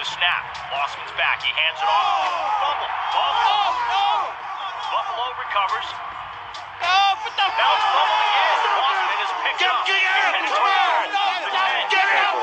The snap. Lossman's back. He hands it off. Fumble. Buffalo recovers. Now it's fumbled again. Lossman is picked up. And it's returned to the 10. Get out!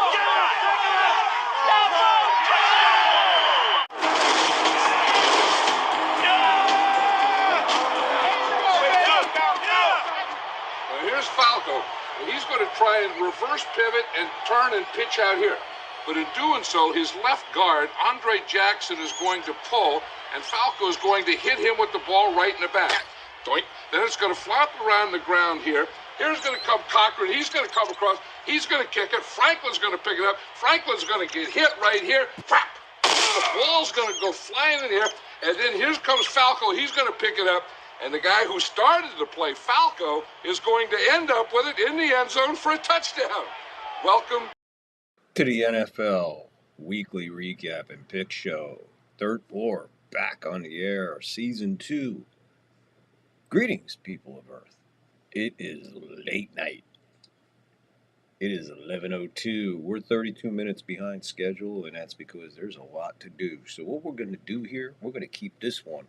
Here's Falco. He's going to try and reverse pivot and turn and pitch out here. But in doing so, his left guard, Andre Jackson, is going to pull, and Falco is going to hit him with the ball right in the back. Doink. Then it's going to flop around the ground here. Here's going to come Cochran. He's going to come across. He's going to kick it. Franklin's going to pick it up. Franklin's going to get hit right here. Crap. The ball's going to go flying in here. And then here comes Falco. He's going to pick it up. And the guy who started the play, Falco, is going to end up with it in the end zone for a touchdown. Welcome to the NFL Weekly Recap and Pick Show. Third Floor, back on the air, Season 2. Greetings, people of Earth. It is late night. It is 11:02. We're 32 minutes behind schedule, and that's because there's a lot to do. So what we're going to do here, we're going to keep this one.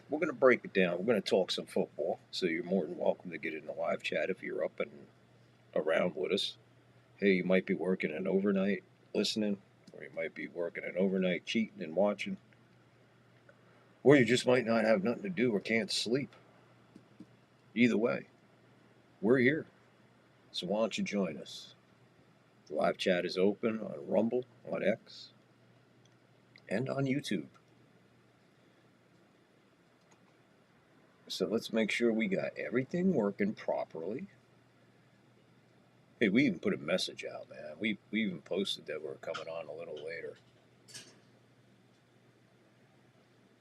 We're going to break it down. We're going to talk some football. So you're more than welcome to get in the live chat if you're up and around with us. Hey, you might be working an overnight listening, or you might be working an overnight cheating and watching, or you just might not have nothing to do or can't sleep. Either way, we're here. So why don't you join us? The live chat is open on Rumble, on X, and on YouTube. So let's make sure we got everything working properly. Hey, we even put a message out, man. We even posted that we're coming on a little later.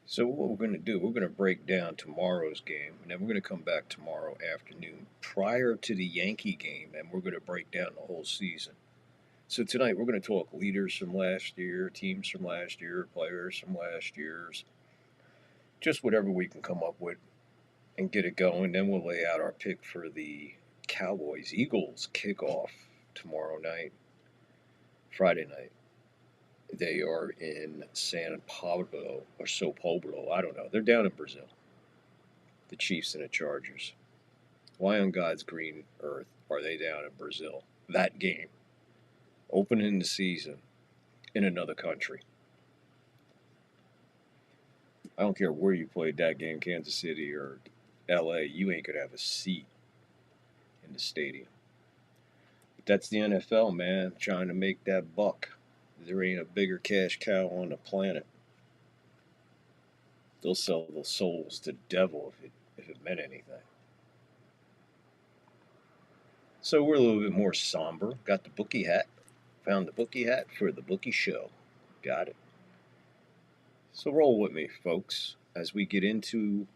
So what we're going to do, we're going to break down tomorrow's game, and then we're going to come back tomorrow afternoon prior to the Yankee game, and we're going to break down the whole season. So tonight we're going to talk leaders from last year, teams from last year, players from last year's, just whatever we can come up with and get it going. Then we'll lay out our pick for the Cowboys-Eagles kickoff tomorrow night, Friday night. They are in San Pablo, or Sao Paulo, I don't know. They're down in Brazil, the Chiefs and the Chargers. Why on God's green earth are they down in Brazil? That game, opening the season in another country. I don't care where you played that game, Kansas City or LA, you ain't going to have a seat in the stadium. But that's the NFL, man, trying to make that buck. There ain't a bigger cash cow on the planet. They'll sell their souls to the devil if it meant anything. So we're a little bit more somber. Got the bookie hat. Found the bookie hat for the bookie show. Got it. So roll with me, folks, as we get into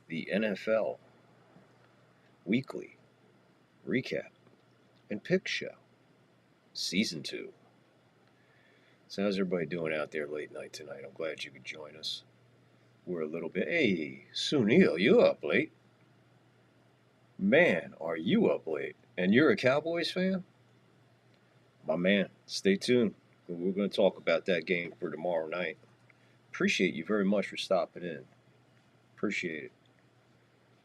the NFL Weekly Recap and Pick Show, Season 2. So how's everybody doing out there late night tonight? I'm glad you could join us. We're a little bit... Hey, Sunil, you up late? Man, are you up late? And you're a Cowboys fan? My man, stay tuned. We're going to talk about that game for tomorrow night. Appreciate you very much for stopping in. Appreciate it.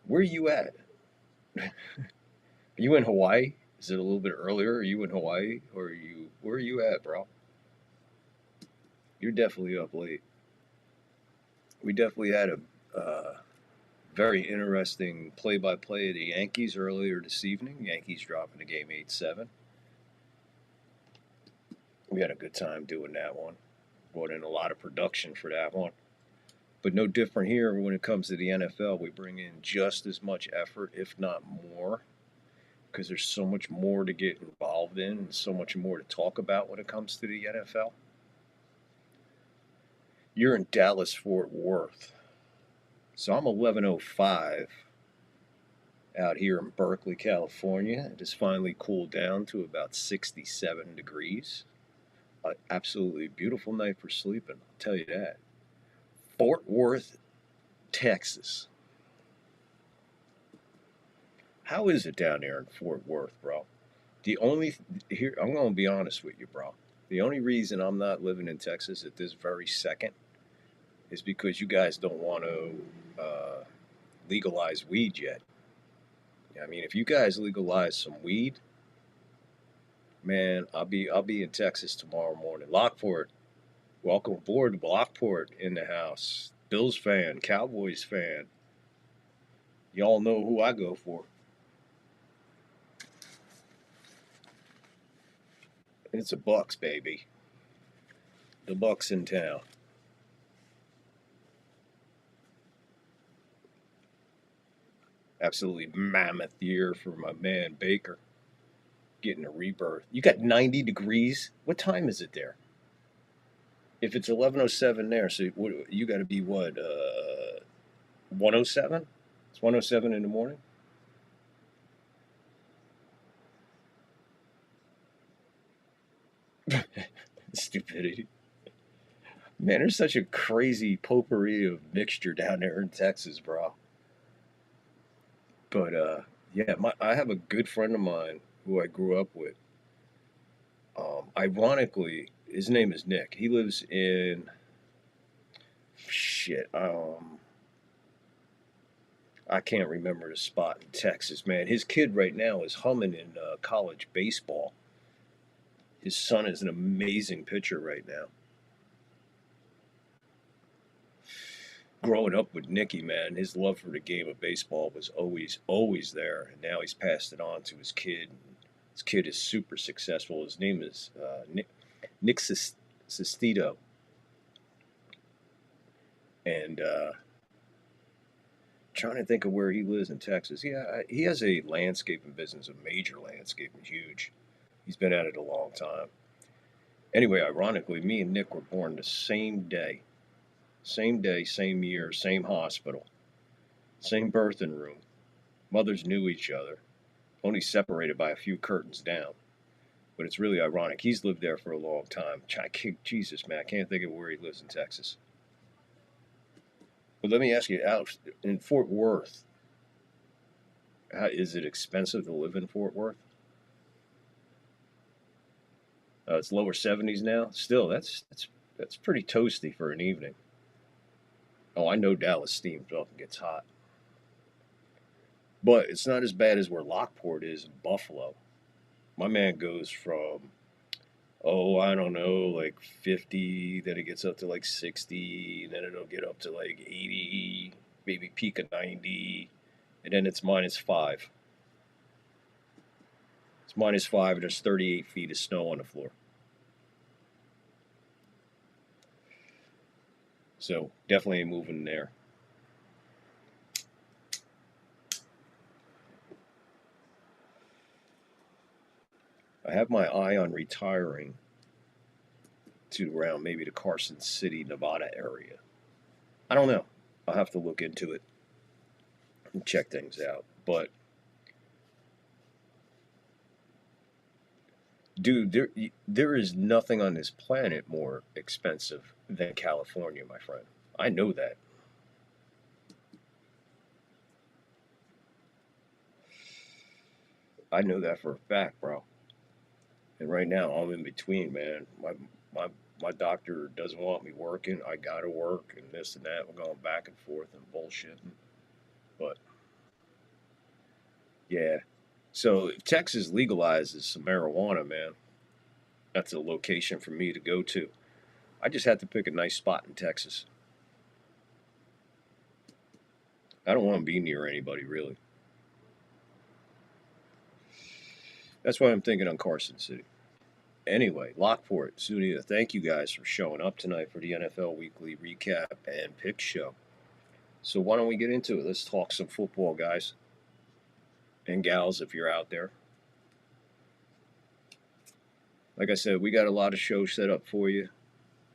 Where are you at? Are you in Hawaii? Is it a little bit earlier? Are you in Hawaii? Or where are you at, bro? You're definitely up late. We definitely had a very interesting play-by-play of the Yankees earlier this evening. Yankees dropping the game 8-7. We had a good time doing that one. Brought in a lot of production for that one. But no different here when it comes to the NFL. We bring in just as much effort, if not more, because there's so much more to get involved in and so much more to talk about when it comes to the NFL. You're in Dallas-Fort Worth. So I'm 11:05 out here in Berkeley, California. It has finally cooled down to about 67 degrees. An absolutely beautiful night for sleeping, I'll tell you that. Fort Worth, Texas. How is it down there in Fort Worth, bro? Here, I'm going to be honest with you, bro. The only reason I'm not living in Texas at this very second is because you guys don't want to legalize weed yet. I mean, if you guys legalize some weed, man, I'll be in Texas tomorrow morning. Lockport, welcome aboard. Lockport in the house. Bills fan, Cowboys fan. Y'all know who I go for. It's a Bucks, baby. The Bucks in town. Absolutely mammoth year for my man Baker. Getting a rebirth. You got 90 degrees. What time is it there? If it's 11:07 there, so you got to be what? 107? It's 107 in the morning. Stupidity. Man, there's such a crazy potpourri of mixture down there in Texas, bro. But yeah, I have a good friend of mine who I grew up with. Ironically, his name is Nick. He lives in shit. I can't remember the spot in Texas, man. His kid right now is humming in college baseball. His son is an amazing pitcher right now. Growing up with Nicky, man, his love for the game of baseball was always there, and now he's passed it on to his kid. His kid is super successful. His name is Nick Sestito, and trying to think of where he lives in Texas. Yeah, he has a landscaping business, a major landscaping, huge. He's been at it a long time. Anyway, ironically, me and Nick were born the same day. Same day, same year, same hospital, same birthing room. Mothers knew each other, only separated by a few curtains down. But it's really ironic. He's lived there for a long time. Jesus, man, I can't think of where he lives in Texas. But let me ask you, Alex, in Fort Worth, is it expensive to live in Fort Worth? It's lower 70s now. Still, that's pretty toasty for an evening. Oh, I know Dallas steams up and gets hot. But it's not as bad as where Lockport is in Buffalo. My man goes from, I don't know, like 50, then it gets up to like 60, then it'll get up to like 80, maybe peak of 90, and then it's -5. It's -5, and there's 38 feet of snow on the floor. So definitely moving there. I have my eye on retiring to around maybe the Carson City, Nevada area. I don't know. I'll have to look into it and check things out. But dude, there is nothing on this planet more expensive than California, my friend. I know that. I know that for a fact, bro. And right now, I'm in between, man. My my doctor doesn't want me working. I gotta work, and this and that. We're going back and forth and bullshitting. But yeah. So if Texas legalizes some marijuana, man, that's a location for me to go to. I just had to pick a nice spot in Texas. I don't want to be near anybody, really. That's why I'm thinking on Carson City. Anyway, Lockport, Sunia, thank you guys for showing up tonight for the NFL Weekly Recap and Pick Show. So why don't we get into it? Let's talk some football, guys and gals, if you're out there. Like I said, we got a lot of shows set up for you.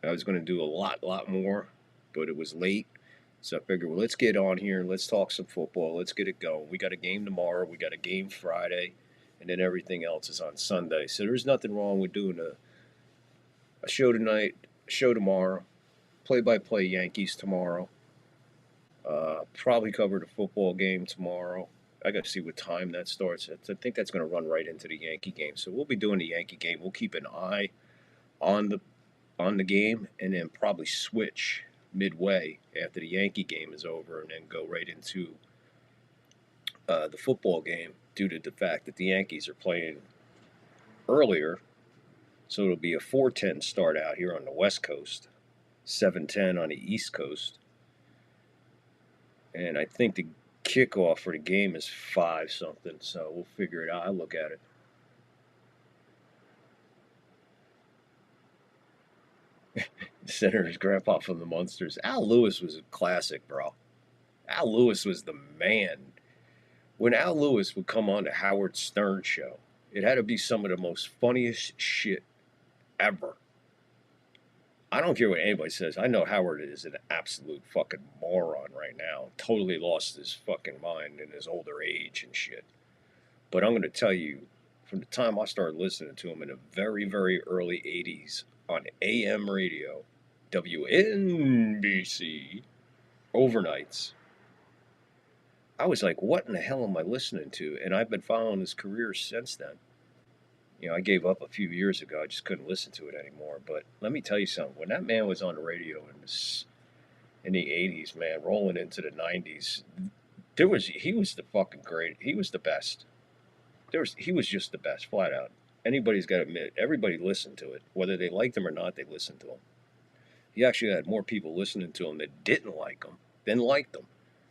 I was going to do a lot more, but it was late. So I figured, well, let's get on here and let's talk some football. Let's get it going. We got a game tomorrow. We got a game Friday. And then everything else is on Sunday. So there's nothing wrong with doing a show tonight, a show tomorrow, play-by-play Yankees tomorrow. Probably cover the football game tomorrow. I got to see what time that starts. I think that's going to run right into the Yankee game. So we'll be doing the Yankee game. We'll keep an eye on the game, and then probably switch midway after the Yankee game is over, and then go right into the football game due to the fact that the Yankees are playing earlier. So it'll be a 4:10 start out here on the West Coast, 7:10 on the East Coast, and I think the kickoff for the game is 5 something. So we'll figure it out. I'll look at it. Senator's grandpa from the Munsters. Al Lewis was a classic, bro. Al Lewis was the man. When Al Lewis would come on the Howard Stern show, it had to be some of the most funniest shit ever. I don't care what anybody says. I know Howard is an absolute fucking moron right now. Totally lost his fucking mind in his older age and shit. But I'm going to tell you, from the time I started listening to him in the very, very early 80s on AM radio, WNBC, overnights, I was like, what in the hell am I listening to? And I've been following his career since then. You know, I gave up a few years ago. I just couldn't listen to it anymore. But let me tell you something. When that man was on the radio in the 80s, man, rolling into the 90s, he was the fucking great. He was the best. He was just the best, flat out. Anybody's got to admit, everybody listened to it. Whether they liked him or not, they listened to him. He actually had more people listening to him that didn't like him than liked him.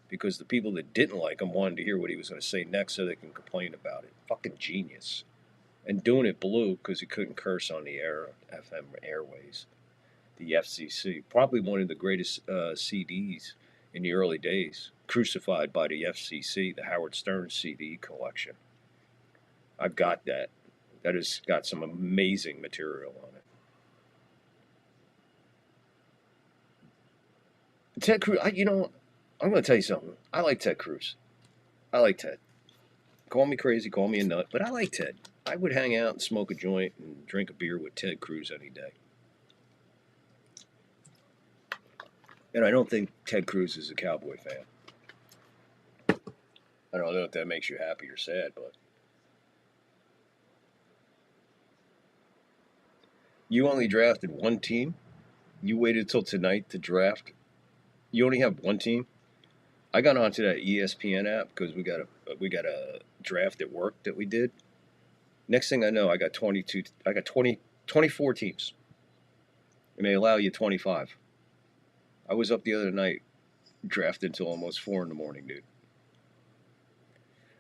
Because the people that didn't like him wanted to hear what he was going to say next so they can complain about it. Fucking genius. And doing it blue because he couldn't curse on the FM airways. The FCC, probably one of the greatest CDs in the early days, crucified by the FCC, the Howard Stern CD collection. I've got that. That has got some amazing material on it. Ted Cruz, I'm going to tell you something. I like Ted Cruz. I like Ted. Call me crazy, call me a nut, but I like Ted. I would hang out and smoke a joint and drink a beer with Ted Cruz any day. And I don't think Ted Cruz is a Cowboy fan. I don't know if that makes you happy or sad, but you only drafted one team? You waited till tonight to draft? You only have one team? I got onto that ESPN app because we got a draft at work that we did. Next thing I know, I got 24 teams. And they allow you 25. I was up the other night, drafted until almost 4 in the morning, dude.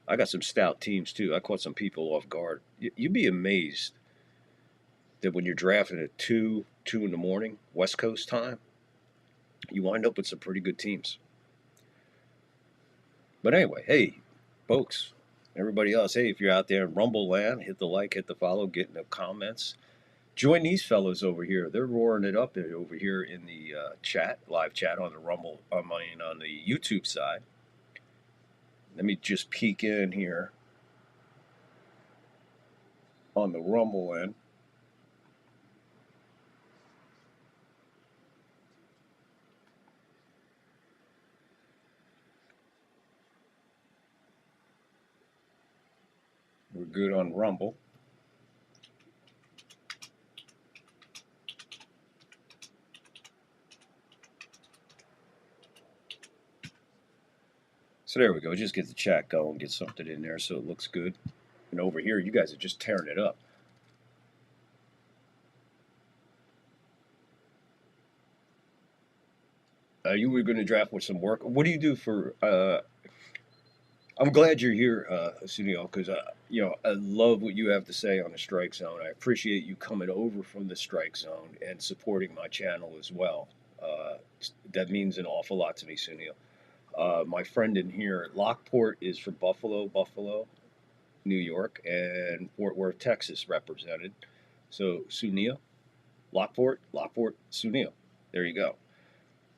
I got some stout teams too. I caught some people off guard. You'd be amazed that when you're drafting at 2 in the morning, West Coast time, you wind up with some pretty good teams. But anyway, hey, folks, everybody else, hey, if you're out there in Rumble land, hit the like, hit the follow, get in the comments. Join these fellows over here. They're roaring it up over here in the live chat on the Rumble, on the YouTube side. Let me just peek in here on the Rumble end. We're good on Rumble. So there we go. Just get the chat going, get something in there so it looks good. And over here, you guys are just tearing it up. You were going to draft with some work. What do you do for? I'm glad you're here, Sunil, because I love what you have to say on the Strike Zone. I appreciate you coming over from the Strike Zone and supporting my channel as well. That means an awful lot to me, Sunil. My friend in here, Lockport, is from Buffalo, New York, and Fort Worth, Texas, represented. So Sunil, Lockport, Sunil. There you go.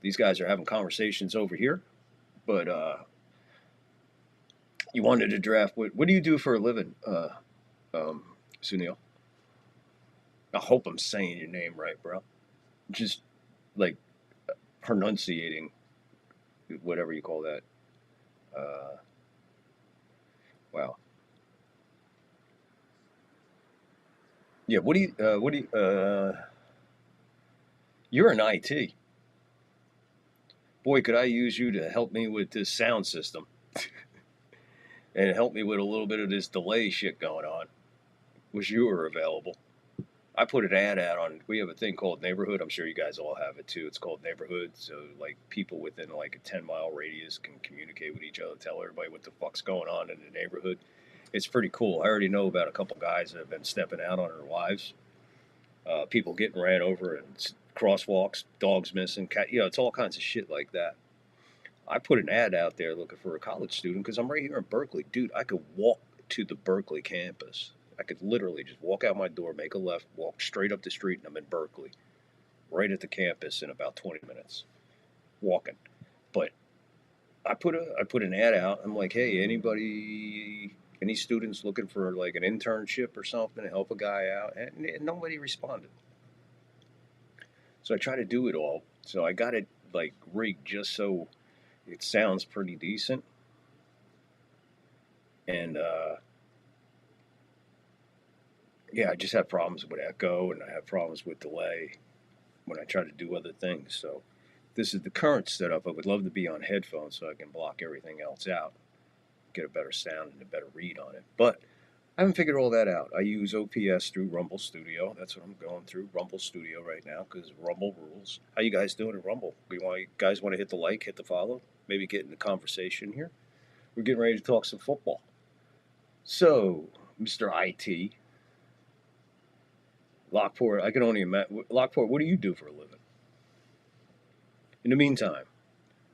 These guys are having conversations over here, but you wanted to draft. What do you do for a living, Sunil? I hope I'm saying your name right, bro. Just like pronunciating, whatever you call that. Wow. Yeah. What do you? You're in IT. Boy, could I use you to help me with this sound system and help me with a little bit of this delay shit going on. Wish you were available. I put an ad out on, we have a thing called Neighborhood. I'm sure you guys all have it too. It's called Neighborhood. So like people within like a 10-mile radius can communicate with each other, tell everybody what the fuck's going on in the neighborhood. It's pretty cool. I already know about a couple guys that have been stepping out on their wives. People getting ran over and crosswalks, dogs missing, cat, it's all kinds of shit like that. I put an ad out there looking for a college student because I'm right here in Berkeley. Dude, I could walk to the Berkeley campus. I could literally just walk out my door, make a left, walk straight up the street, and I'm in Berkeley, right at the campus in about 20 minutes, walking. But I put an ad out. I'm like, hey, any students looking for like an internship or something to help a guy out? And nobody responded. So I try to do it all. So I got it like rigged just so it sounds pretty decent. And yeah, I just have problems with echo and I have problems with delay when I try to do other things. So this is the current setup. I would love to be on headphones so I can block everything else out, get a better sound and a better read on it. But I haven't figured all that out. I use OPS through Rumble Studio. That's what I'm going through, Rumble Studio right now, because Rumble rules. How you guys doing at Rumble? You guys want to hit the like, hit the follow, maybe get in the conversation here? We're getting ready to talk some football. So, Mr. IT, Lockport, I can only imagine. Lockport, what do you do for a living? In the meantime,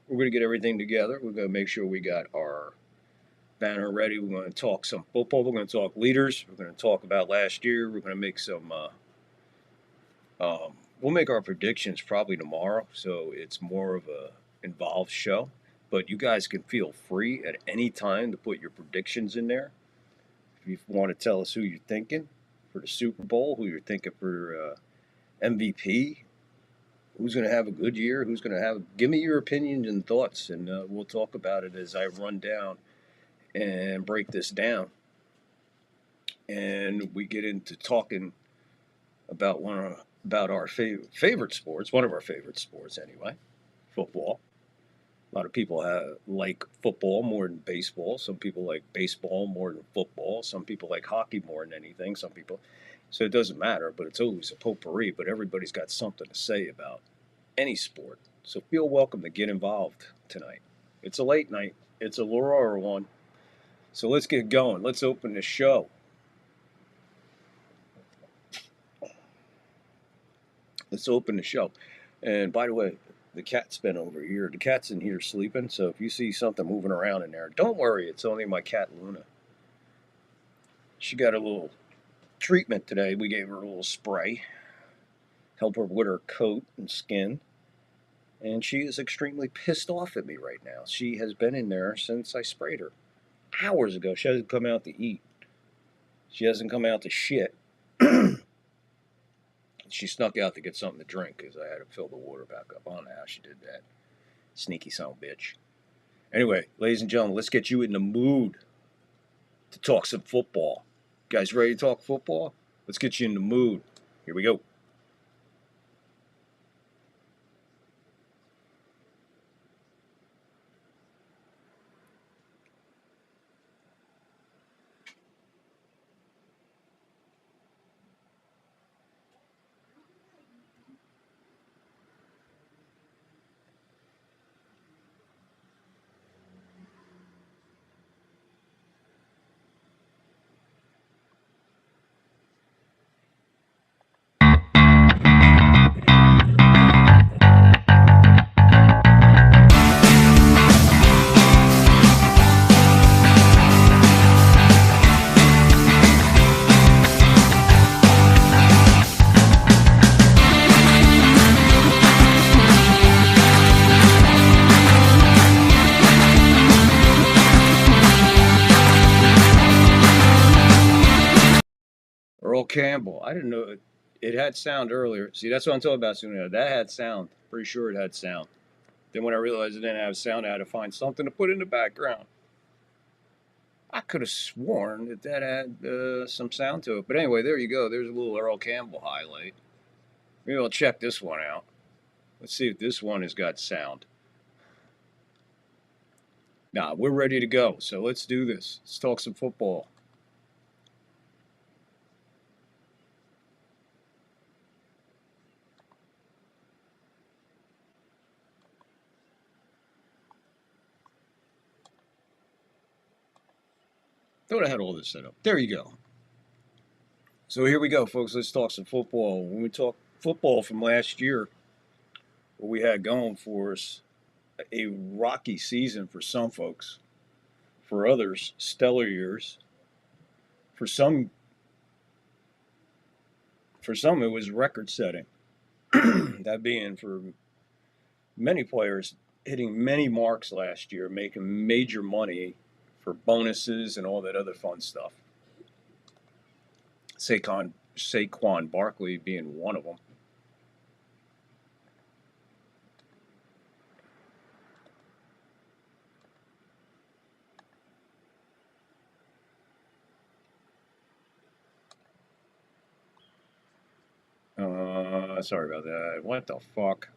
we're going to get everything together. We're going to make sure we got our banner ready. We're going to talk some football. We're going to talk leaders. We're going to talk about last year. We're going to make some. We'll make our predictions probably tomorrow, so it's more of a involved show. But you guys can feel free at any time to put your predictions in there. If you want to tell us who you're thinking for the Super Bowl, who you're thinking for MVP, who's going to have a good year, who's going to have. Give me your opinions and thoughts, and we'll talk about it as I run down and break this down. And we get into talking about our favorite sports, one of our favorite sports anyway, football. A lot of people like football more than baseball. Some people like baseball more than football. Some people like hockey more than anything. Some people, so it doesn't matter, but it's always a potpourri. But everybody's got something to say about any sport. So feel welcome to get involved tonight. It's a late night. It's a Aurora one. So let's get going. Let's open the show. Let's open the show. And by the way, the cat's been over here. The cat's in here sleeping. So if you see something moving around in there, don't worry. It's only my cat, Luna. She got a little treatment today. We gave her a little spray. Help her with her coat and skin. And she is extremely pissed off at me right now. She has been in there since I sprayed her. Hours ago. She hasn't come out to eat. She hasn't come out to shit. She snuck out to get something to drink because I had to fill the water back up. I don't know how she did that. Sneaky son of a bitch. Anyway, ladies and gentlemen, let's get you in the mood to talk some football. You guys ready to talk football? Let's get you in the mood. Here we go. Earl Campbell. I didn't know it had sound earlier. See, that's what I'm talking about. Soon that had sound. Pretty sure it had sound. Then when I realized it didn't have sound, I had to find something to put in the background. I could have sworn that had some sound to it. But anyway, there you go. There's a little Earl Campbell highlight. Maybe I'll check this one out. Let's see if this one has got sound. Nah, we're ready to go. So let's do this. Let's talk some football. Thought I had all this set up. There you go. So here we go, folks. Let's talk some football. When we talk football from last year, what we had going for us, a rocky season for some folks. For others, stellar years. For some, it was record-setting. That being for many players hitting many marks last year, making major money for bonuses and all that other fun stuff. Saquon Barkley being one of them. Sorry about that. What the fuck?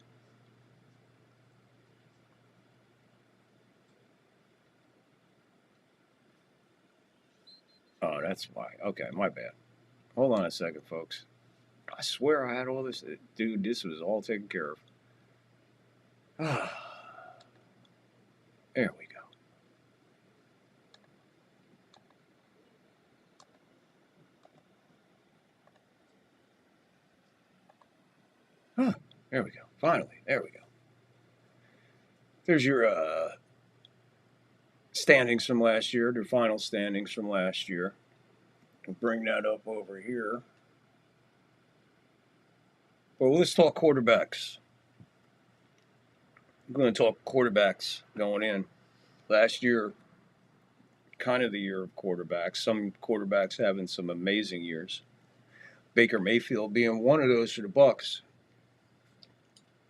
Oh, that's why. Okay, my bad. Hold on a second, folks. I swear I had all this. Dude, this was all taken care of. There we go. There we go. Finally, there we go. There's your standings from last year, their final standings from last year. I'll bring that up over here. Well, let's talk quarterbacks. I'm going to talk quarterbacks going in. Last year, kind of the year of quarterbacks. Some quarterbacks having some amazing years. Baker Mayfield being one of those for the Bucs,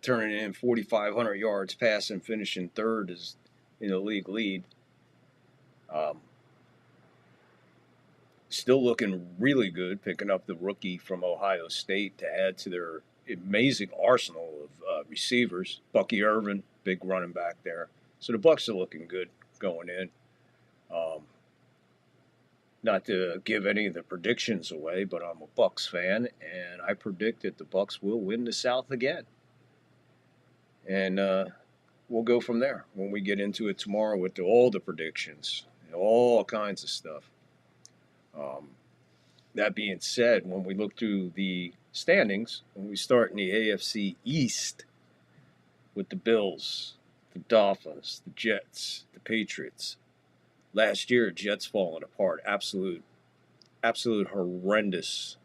turning in 4,500 yards passing, finishing third is in the league lead. Still looking really good, picking up the rookie from Ohio State to add to their amazing arsenal of receivers. Bucky Irvin, big running back there. So the Bucs are looking good going in. Not to give any of the predictions away, but I'm a Bucs fan, and I predict that the Bucs will win the South again. And we'll go from there when we get into it tomorrow with all the predictions and all kinds of stuff. That being said, when we look through the standings, when we start in the AFC East with the Bills, the Dolphins, the Jets, the Patriots. Last year, Jets falling apart. Absolute horrendous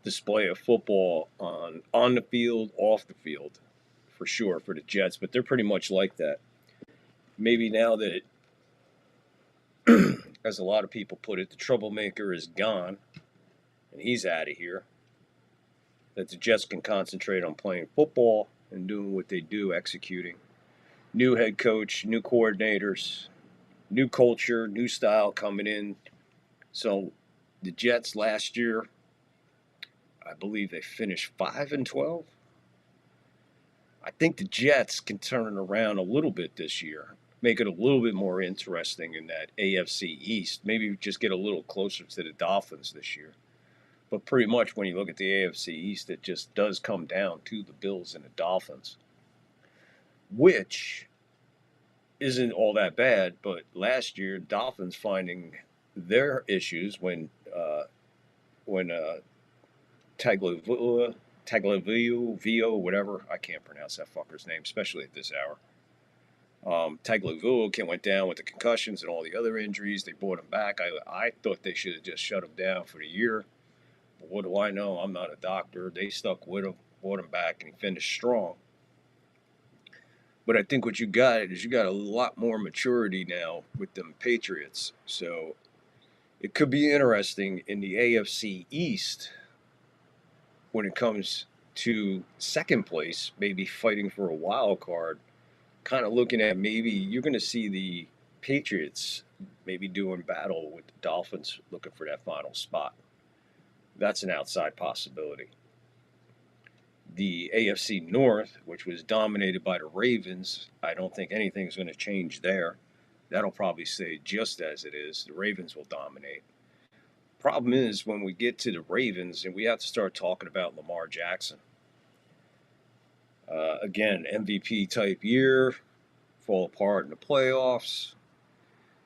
display of football on the field, off the field, for sure, for the Jets. But they're pretty much like that. Maybe now that, as a lot of people put it, the troublemaker is gone, and he's out of here, that the Jets can concentrate on playing football and doing what they do, executing. New head coach, new coordinators, new culture, new style coming in. So the Jets last year, I believe they finished 5-12. I think the Jets can turn it around a little bit this year, make it a little bit more interesting in that AFC East. Maybe just get a little closer to the Dolphins this year. But pretty much when you look at the AFC East, it just does come down to the Bills and the Dolphins, which isn't all that bad. But last year, Dolphins finding their issues when Tagovailoa, whatever, I can't pronounce that fucker's name, especially at this hour. Tagovailoa went down with the concussions and all the other injuries. They brought him back. I thought they should have just shut him down for the year. But what do I know? I'm not a doctor. They stuck with him, brought him back, and he finished strong. But I think what you got is you got a lot more maturity now with them Patriots. So it could be interesting in the AFC East when it comes to second place, maybe fighting for a wild card. Kind of looking at maybe you're going to see the Patriots maybe doing battle with the Dolphins looking for that final spot. That's an outside possibility. The AFC North, which was dominated by the Ravens, I don't think anything's going to change there. That'll probably stay just as it is. The Ravens will dominate. Problem is, when we get to the Ravens, and we have to start talking about Lamar Jackson. Again, MVP type year, fall apart in the playoffs.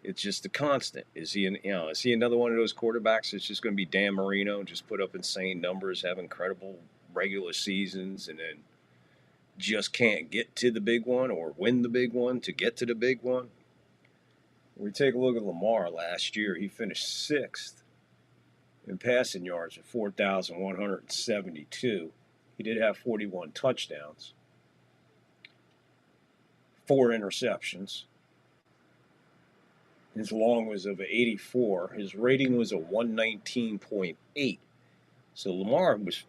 It's just a constant. Is he another one of those quarterbacks that's just going to be Dan Marino, just put up insane numbers, have incredible regular seasons, and then just can't get to the big one or win the big one to get to the big one? When we take a look at Lamar last year, he finished 6th in passing yards at 4,172. He did have 41 touchdowns, 4 interceptions. His long was of 84. His rating was a 119.8. So Lamar was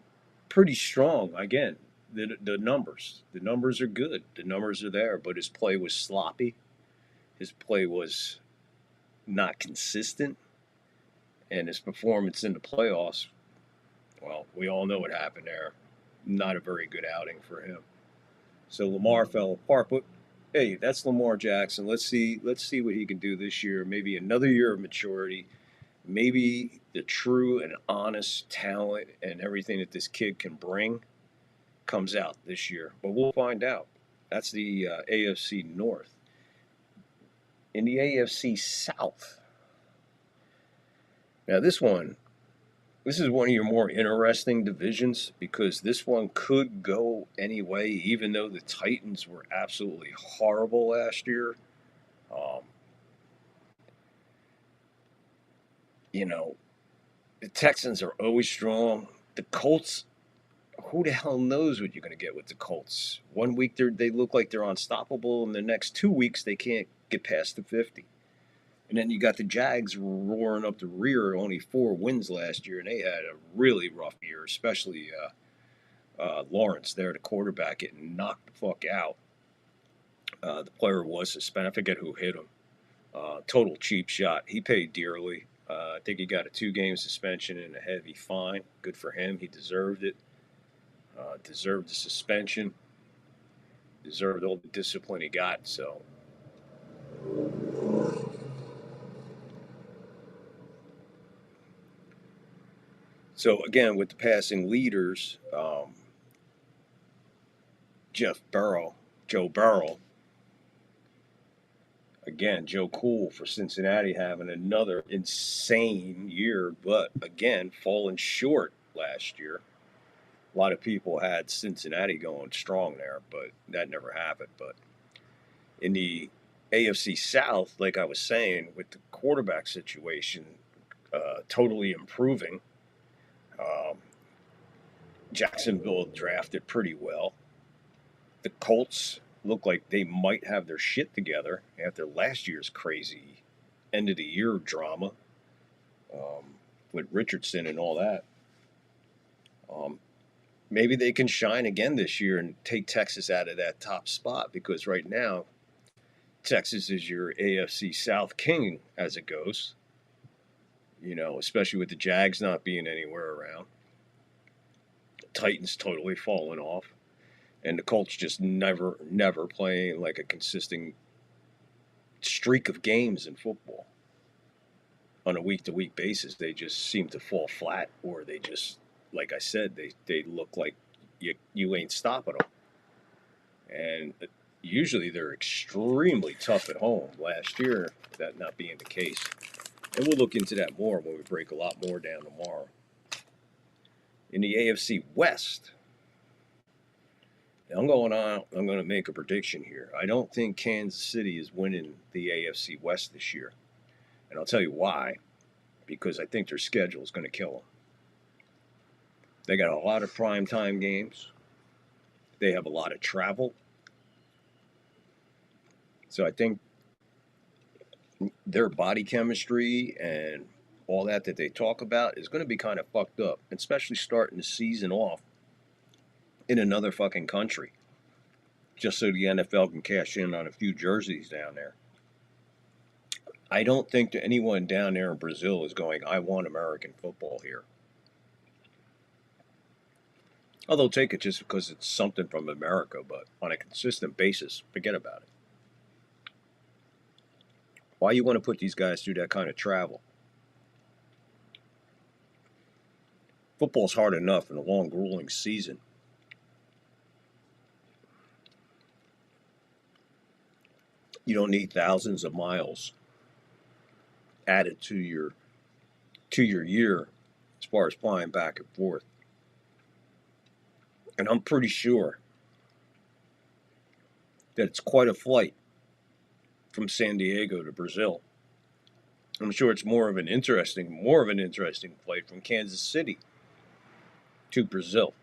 pretty strong. Again, the numbers are good. The numbers are there, but his play was sloppy. His play was not consistent. And his performance in the playoffs, well, we all know what happened there. Not a very good outing for him. So Lamar fell apart. But hey, that's Lamar Jackson. Let's see what he can do this year. Maybe another year of maturity. Maybe the true and honest talent and everything that this kid can bring comes out this year. But we'll find out. That's the AFC North. In the AFC South. Now this is one of your more interesting divisions because this one could go any way, even though the Titans were absolutely horrible last year. The Texans are always strong. The Colts, who the hell knows what you're going to get with the Colts? 1 week they look like they're unstoppable, and the next 2 weeks they can't get past the 50. And then you got the Jags roaring up the rear, only 4 wins last year, and they had a really rough year, especially Lawrence there, the quarterback, getting knocked the fuck out. The player was suspended. I forget who hit him. Total cheap shot. He paid dearly. I think he got a 2-game suspension and a heavy fine. Good for him. He deserved it. Deserved the suspension. Deserved all the discipline he got. So again, with the passing leaders, Joe Burrow. Again, Joe Cool for Cincinnati having another insane year, but again, falling short last year. A lot of people had Cincinnati going strong there, but that never happened. But in the AFC South, like I was saying, with the quarterback situation totally improving, Jacksonville drafted pretty well. The Colts look like they might have their shit together after last year's crazy end of the year drama with Richardson and all that. Maybe they can shine again this year and take Texas out of that top spot, because right now Texas is your AFC South king as it goes. Especially with the Jags not being anywhere around. Titans totally falling off. And the Colts just never playing like a consistent streak of games in football. On a week-to-week basis, they just seem to fall flat, or they just, like I said, they look like you ain't stopping them. And usually they're extremely tough at home. Last year, that not being the case. And we'll look into that more when we break a lot more down tomorrow. In the AFC West, I'm going to make a prediction here. I don't think Kansas City is winning the AFC West this year. And I'll tell you why. Because I think their schedule is going to kill them. They got a lot of primetime games. They have a lot of travel. So I think their body chemistry and all that they talk about is going to be kind of fucked up, especially starting the season off in another fucking country, just so the NFL can cash in on a few jerseys down there. I don't think that anyone down there in Brazil is going, I want American football here. Oh, they'll take it just because it's something from America, but on a consistent basis, forget about it. Why you want to put these guys through that kind of travel? Football's hard enough in a long, grueling season. You don't need thousands of miles added to your year as far as flying back and forth. And I'm pretty sure that it's quite a flight from San Diego to Brazil. I'm sure it's more of an interesting flight from Kansas City to Brazil.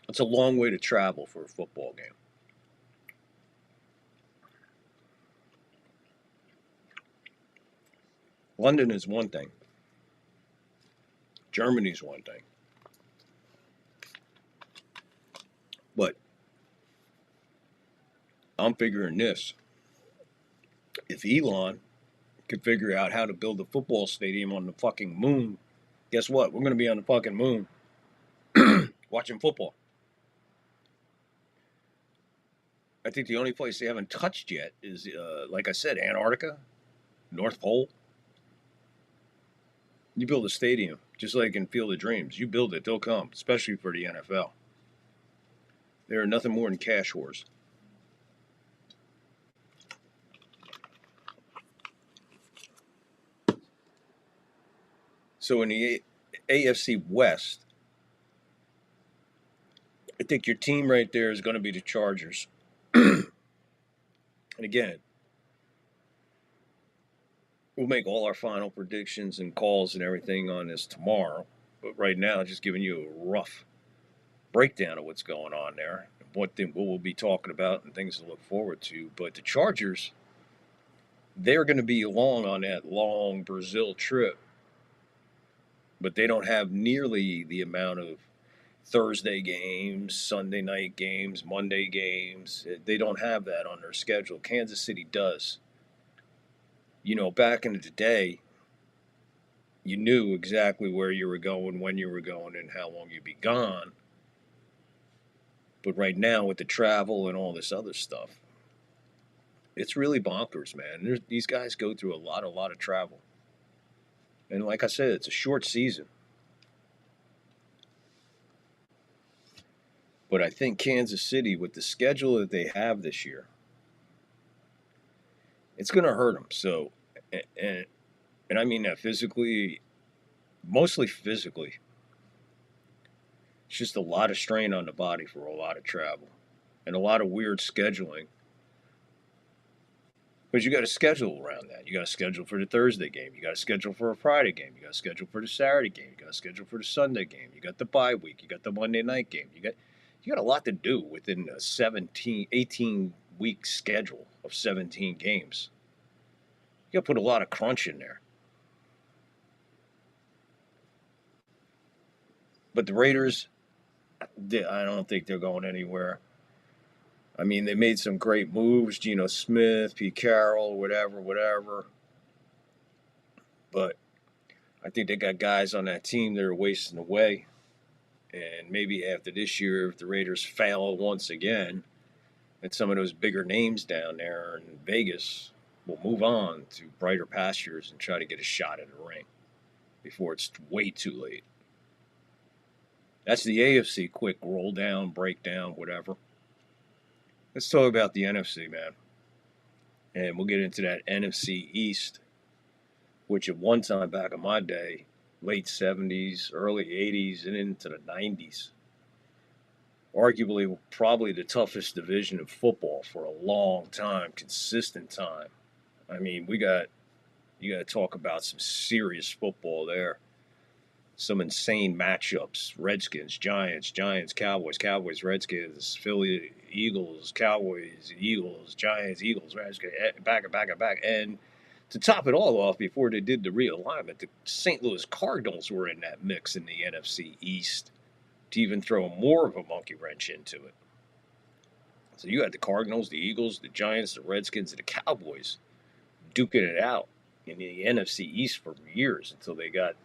It's a long way to travel for a football game. London is one thing. Germany's one thing. But I'm figuring this. If Elon could figure out how to build a football stadium on the fucking moon, guess what? We're going to be on the fucking moon watching football. I think the only place they haven't touched yet is, like I said, Antarctica, North Pole. You build a stadium, just like in Field of Dreams. You build it, they'll come, especially for the NFL. They are nothing more than cash whores. So in the AFC West, I think your team right there is going to be the Chargers. And again, we'll make all our final predictions and calls and everything on this tomorrow. But right now, just giving you a rough breakdown of what's going on there, what we'll be talking about and things to look forward to. But the Chargers, they're going to be along on that long Brazil trip. But they don't have nearly the amount of Thursday games, Sunday night games, Monday games. They don't have that on their schedule. Kansas City does. You know, back in the day, you knew exactly where you were going, when you were going, and how long you'd be gone. But right now, with the travel and all this other stuff, it's really bonkers, man. These guys go through a lot of travel. And like I said, it's a short season. But I think Kansas City, with the schedule that they have this year, it's going to hurt them. So, and I mean that physically, mostly physically. It's just a lot of strain on the body for a lot of travel and a lot of weird scheduling. But you got to schedule around that. You got to schedule for the Thursday game. You got to schedule for a Friday game. You got to schedule for the Saturday game. You got to schedule for the Sunday game. You got the bye week. You got the Monday night game. You got a lot to do within a 18-week schedule of 17 games. You got to put a lot of crunch in there. But the Raiders, I don't think they're going anywhere. I mean, they made some great moves, Geno Smith, Pete Carroll, whatever. But I think they got guys on that team that are wasting away. And maybe after this year, if the Raiders fail once again, and some of those bigger names down there in Vegas will move on to brighter pastures and try to get a shot at a ring before it's way too late. That's the AFC quick roll down, breakdown, whatever. Let's talk about the NFC, man. And we'll get into that NFC East, which at one time back in my day, late 70s, early 80s, and into the 90s, arguably probably the toughest division of football for a long time, consistent time. I mean, you got to talk about some serious football there. Some insane matchups: Redskins, Giants, Cowboys, Redskins, Philly, Eagles, Cowboys, Eagles, Giants, Eagles, Redskins, back. And to top it all off, before they did the realignment, the St. Louis Cardinals were in that mix in the NFC East to even throw more of a monkey wrench into it. So you had the Cardinals, the Eagles, the Giants, the Redskins, and the Cowboys duking it out in the NFC East for years until they got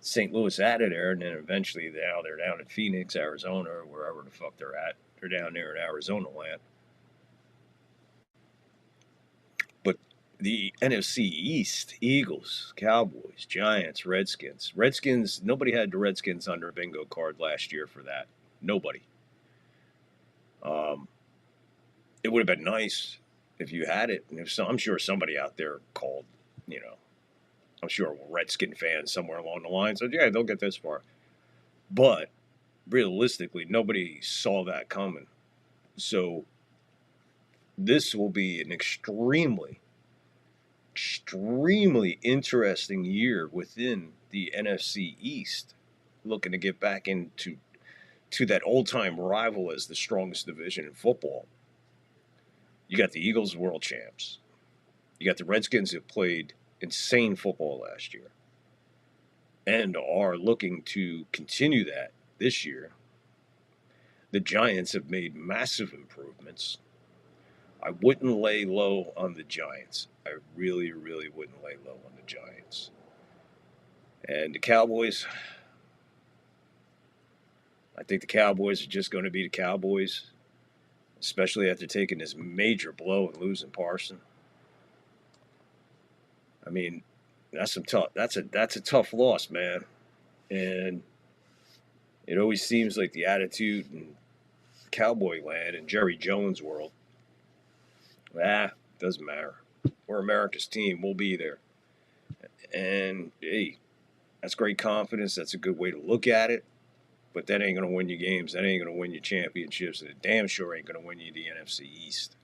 St. Louis out of there, and then eventually now they're down in Phoenix, Arizona, or wherever the fuck they're at. They're down there in Arizona land. But the NFC East, Eagles, Cowboys, Giants, Redskins. Redskins, nobody had the Redskins on their bingo card last year for that. Nobody. It would have been nice if you had it. And I'm sure somebody out there called, I'm sure a Redskin fan somewhere along the line said, yeah, they'll get this far. But realistically, nobody saw that coming. So this will be an extremely interesting year within the NFC East, looking to get back into that old-time rival as the strongest division in football. You got the Eagles, world champs. You got the Redskins, who played insane football last year and are looking to continue that this year. The Giants have made massive improvements. I wouldn't lay low on the Giants. I really, really wouldn't lay low on the Giants. And the Cowboys, I think the Cowboys are just going to be the Cowboys, especially after taking this major blow and losing Parson. I mean, that's a tough loss, man. And it always seems like the attitude in Cowboy land and Jerry Jones world, doesn't matter. We're America's team. We'll be there. And, hey, that's great confidence. That's a good way to look at it. But that ain't going to win you games. That ain't going to win you championships. And it damn sure ain't going to win you the NFC East.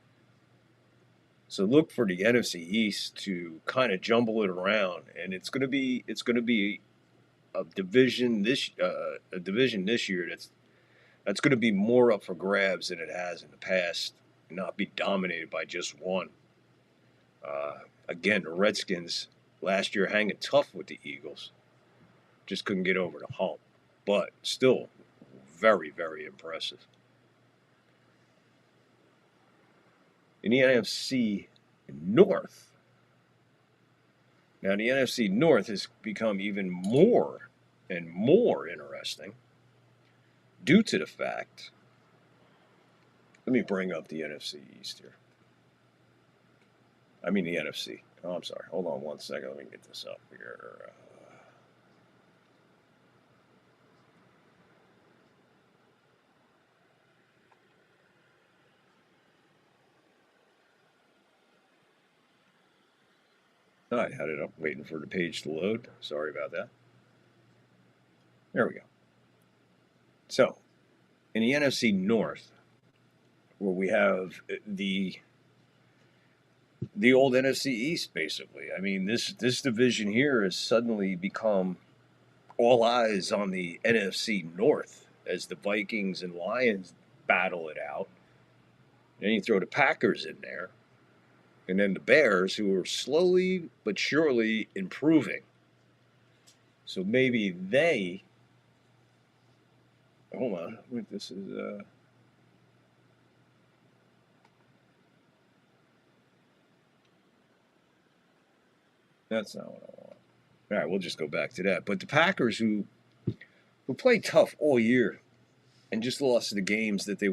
So look for the NFC East to kind of jumble it around. And it's going to be a division this year that's going to be more up for grabs than it has in the past. Not be dominated by just one. Again, the Redskins last year hanging tough with the Eagles. Just couldn't get over the hump. But still very, very impressive. In the NFC North, now the NFC North has become even more and more interesting due to the fact, let me bring up the NFC East here. I mean the NFC. Oh, I'm sorry. Hold on one second. Let me get this up here. I had it up waiting for the page to load. Sorry about that. There we go. So, in the NFC North, where we have the old NFC East, basically. I mean, this division here has suddenly become all eyes on the NFC North as the Vikings and Lions battle it out. Then you throw the Packers in there. And then the Bears, who are slowly but surely improving. So maybe they... Hold on. This is... That's not what I want. All right, we'll just go back to that. But the Packers, who played tough all year and just lost the games that they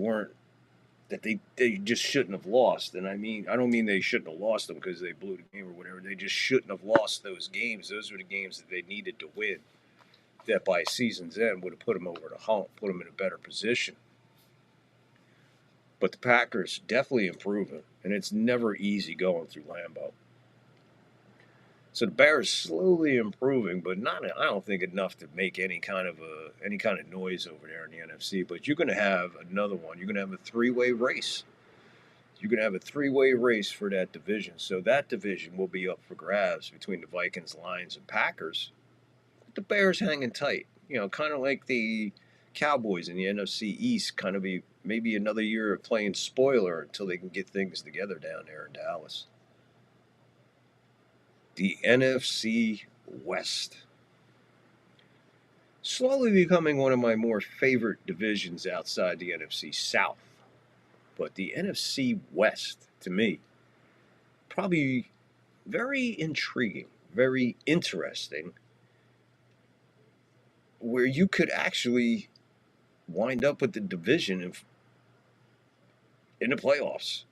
just shouldn't have lost. And I don't mean they shouldn't have lost them because they blew the game or whatever. They just shouldn't have lost those games. Those were the games that they needed to win. That by season's end would have put them over the hump, put them in a better position. But the Packers definitely improving, and it's never easy going through Lambeau. So the Bears slowly improving, but not, I don't think, enough to make any kind of noise over there in the NFC. But you're going to have another one. You're going to have a three-way race. You're going to have a three-way race for that division. So that division will be up for grabs between the Vikings, Lions, and Packers. With the Bears hanging tight. Kind of like the Cowboys in the NFC East, kind of be maybe another year of playing spoiler until they can get things together down there in Dallas. The NFC West. Slowly becoming one of my more favorite divisions outside the NFC South. But the NFC West, to me, probably very intriguing, very interesting. where you could actually wind up with the division in the playoffs.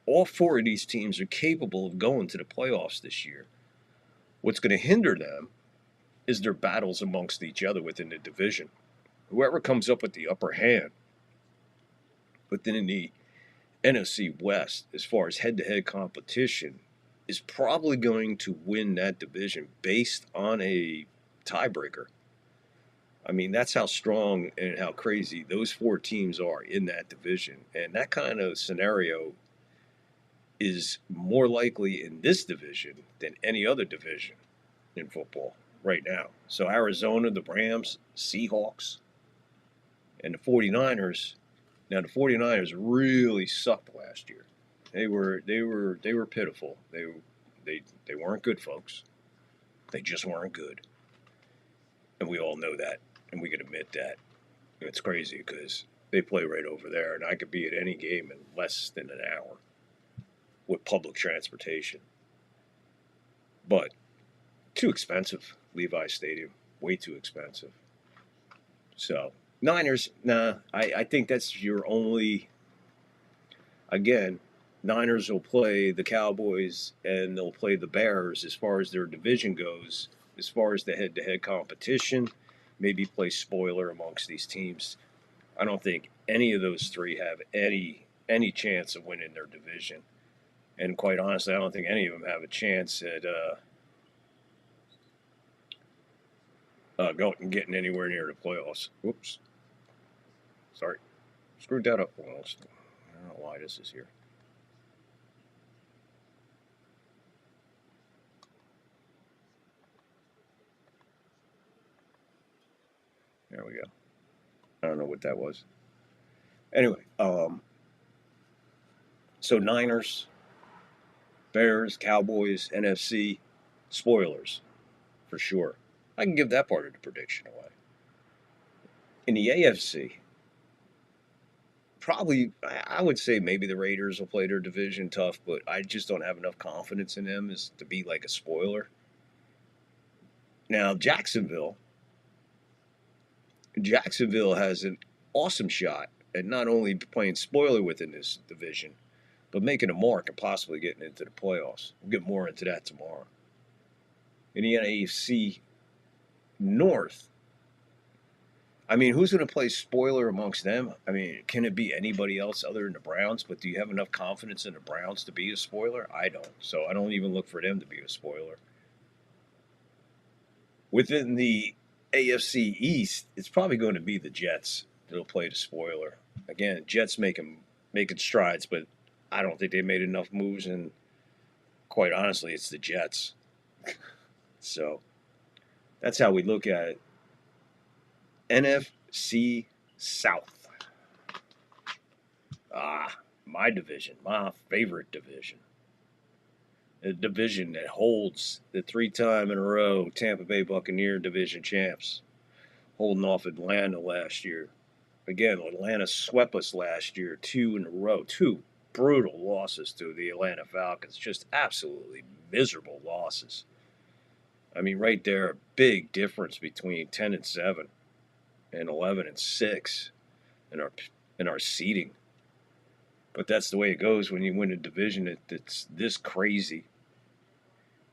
All four of these teams are capable of going to the playoffs this year. What's going to hinder them is their battles amongst each other within the division. Whoever comes up with the upper hand within the NFC West, as far as head-to-head competition, is probably going to win that division based on a tiebreaker. I mean, that's how strong and how crazy those four teams are in that division. And that kind of scenario is more likely in this division than any other division in football right now. So Arizona, the Rams, Seahawks, and the 49ers. Now the 49ers really sucked last year. They were pitiful. They weren't good, folks. They just weren't good. And we all know that, and we can admit that. And it's crazy because they play right over there, and I could be at any game in less than an hour with public transportation. But too expensive, Levi Stadium. Way too expensive. So, Niners, nah, I think that's your only. Again, Niners will play the Cowboys and they'll play the Bears as far as their division goes. As far as the head-to-head competition, maybe play spoiler amongst these teams. I don't think any of those three have any chance of winning their division. And quite honestly, I don't think any of them have a chance at going and getting anywhere near the playoffs. Whoops. Sorry. Screwed that up. Well, I don't know why this is here. There we go. I don't know what that was. Anyway, so Niners, Bears, Cowboys, NFC, spoilers, for sure. I can give that part of the prediction away. In the AFC, probably, I would say maybe the Raiders will play their division tough, but I just don't have enough confidence in them as to be like a spoiler. Now, Jacksonville has an awesome shot at not only playing spoiler within this division, but making a mark and possibly getting into the playoffs. We'll get more into that tomorrow. In the NFC North, I mean, who's going to play spoiler amongst them? I mean, can it be anybody else other than the Browns? But do you have enough confidence in the Browns to be a spoiler? I don't. So I don't even look for them to be a spoiler. Within the AFC East, it's probably going to be the Jets that'll play the spoiler. Again, Jets making strides, but I don't think they made enough moves, and quite honestly, it's the Jets. So that's how we look at it. NFC South. My division, my favorite division. A division that holds the 3-time in a row Tampa Bay Buccaneer division champs, holding off Atlanta last year. Again, Atlanta swept us last year, 2 in a row. 2 brutal losses to the Atlanta Falcons. Just absolutely miserable losses. I mean, right there, a big difference between 10-7 and 11-6 in our seeding. But that's the way it goes when you win a division that's this crazy.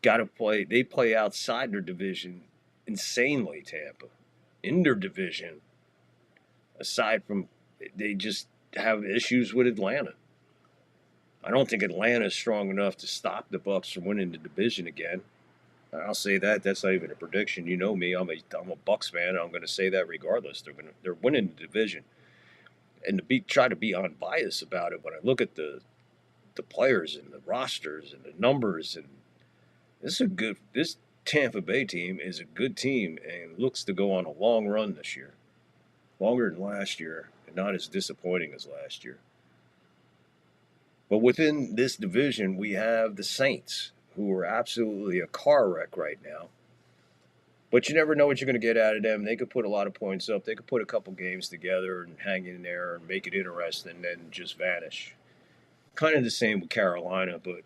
Got to play. They play outside their division insanely, Tampa. In their division, aside from, they just have issues with Atlanta. I don't think Atlanta is strong enough to stop the Bucs from winning the division again. I'll say that. That's not even a prediction. You know me. I'm a Bucs fan. I'm going to say that regardless. They're winning the division. And try to be unbiased about it, when I look at the players and the rosters and the numbers, and this Tampa Bay team is a good team and looks to go on a long run this year. Longer than last year, and not as disappointing as last year. But within this division, we have the Saints, who are absolutely a car wreck right now. But you never know what you're going to get out of them. They could put a lot of points up. They could put a couple games together and hang in there and make it interesting and then just vanish. Kind of the same with Carolina, but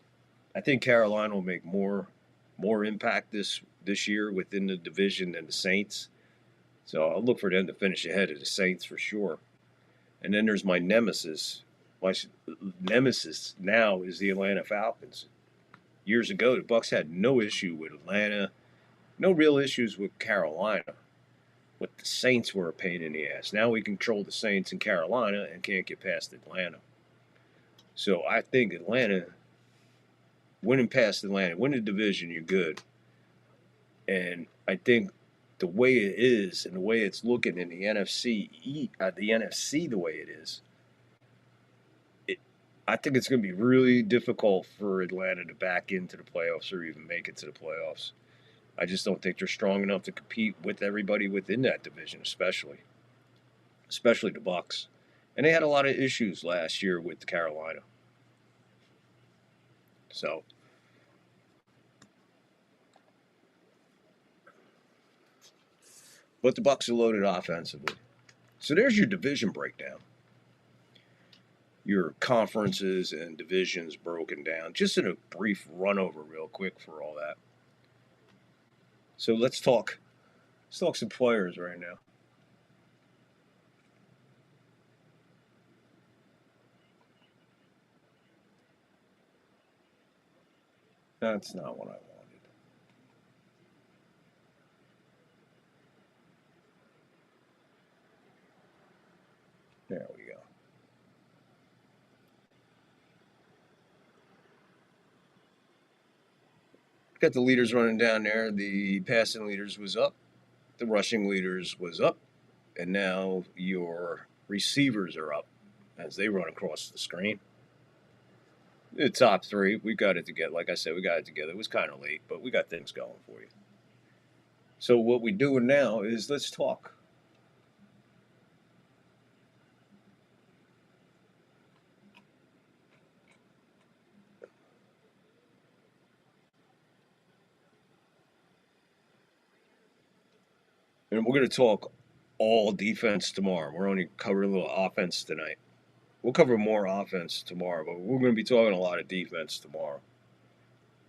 I think Carolina will make more impact this year within the division than the Saints. So I'll look for them to finish ahead of the Saints for sure. And then there's my nemesis. My nemesis now is the Atlanta Falcons. Years ago, the Bucs had no issue with Atlanta, no real issues with Carolina. But the Saints were a pain in the ass. Now we control the Saints in Carolina and can't get past Atlanta. So I think Atlanta, winning past Atlanta, win the division, you're good. And I think the way it is and the way it's looking in the NFC, the way it is, I think it's going to be really difficult for Atlanta to back into the playoffs or even make it to the playoffs. I just don't think they're strong enough to compete with everybody within that division, especially the Bucs. And they had a lot of issues last year with Carolina. So, but the Bucs are loaded offensively. So there's your division breakdown. Your conferences and divisions broken down. Just in a brief run over real quick for all that. So let's talk some players right now. That's not what I wanted. There we go. Got the leaders running down there. The passing leaders was up. The rushing leaders was up. And now your receivers are up as they run across the screen. The top three, we got it together. Like I said, we got it together. It was kind of late, but we got things going for you. So what we're doing now is let's talk. And we're going to talk all defense tomorrow. We're only covering a little offense tonight. We'll cover more offense tomorrow, but we're going to be talking a lot of defense tomorrow.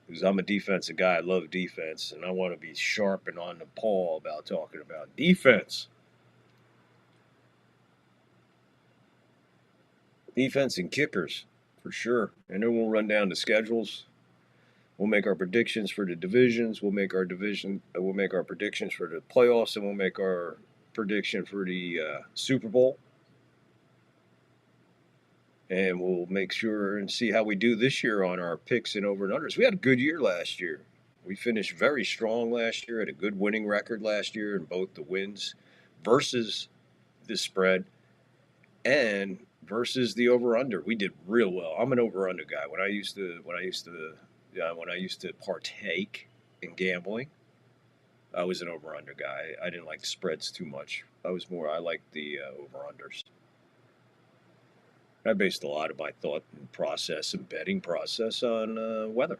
Because I'm a defensive guy. I love defense, and I want to be sharp and on the ball about talking about defense. Defense and kickers, for sure. And then we'll run down the schedules. We'll make our predictions for the divisions. We'll make our predictions for the playoffs, and we'll make our prediction for the Super Bowl. And we'll make sure and see how we do this year on our picks and over and unders. We had a good year last year. We finished very strong last year, had a good winning record last year in both the wins versus the spread and versus the over under. We did real well. I'm an over under guy. When I used to partake in gambling, I was an over under guy. I didn't like the spreads too much. I liked the over unders. I based a lot of my thought and process and betting process on weather.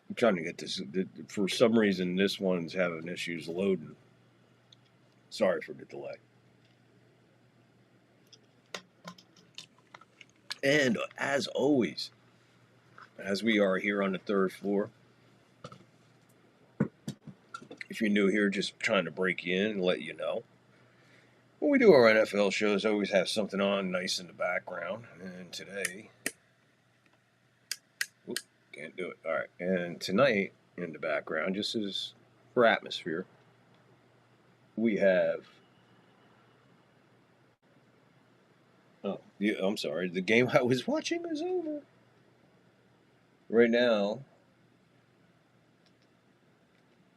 I'm trying to get this. For some reason, this one's having issues loading. Sorry for the delay. And as always, as we are here on the third floor, if you're new here, just trying to break you in and let you know. When we do our NFL shows, I always have something on nice in the background. And today, can't do it. All right. And tonight, in the background, just as for atmosphere, we have. Oh, yeah, I'm sorry. The game I was watching is over. Right now,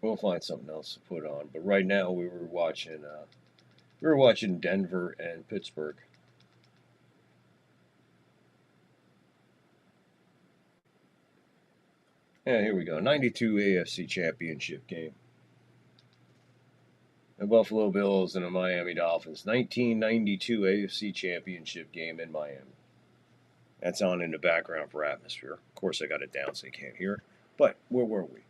we'll find something else to put on. But right now, we were watching Denver and Pittsburgh. Yeah, here we go. 92 AFC Championship game. The Buffalo Bills and the Miami Dolphins. 1992 AFC Championship game in Miami. That's on in the background for atmosphere. Of course, I got it down so you can't hear. But where were we?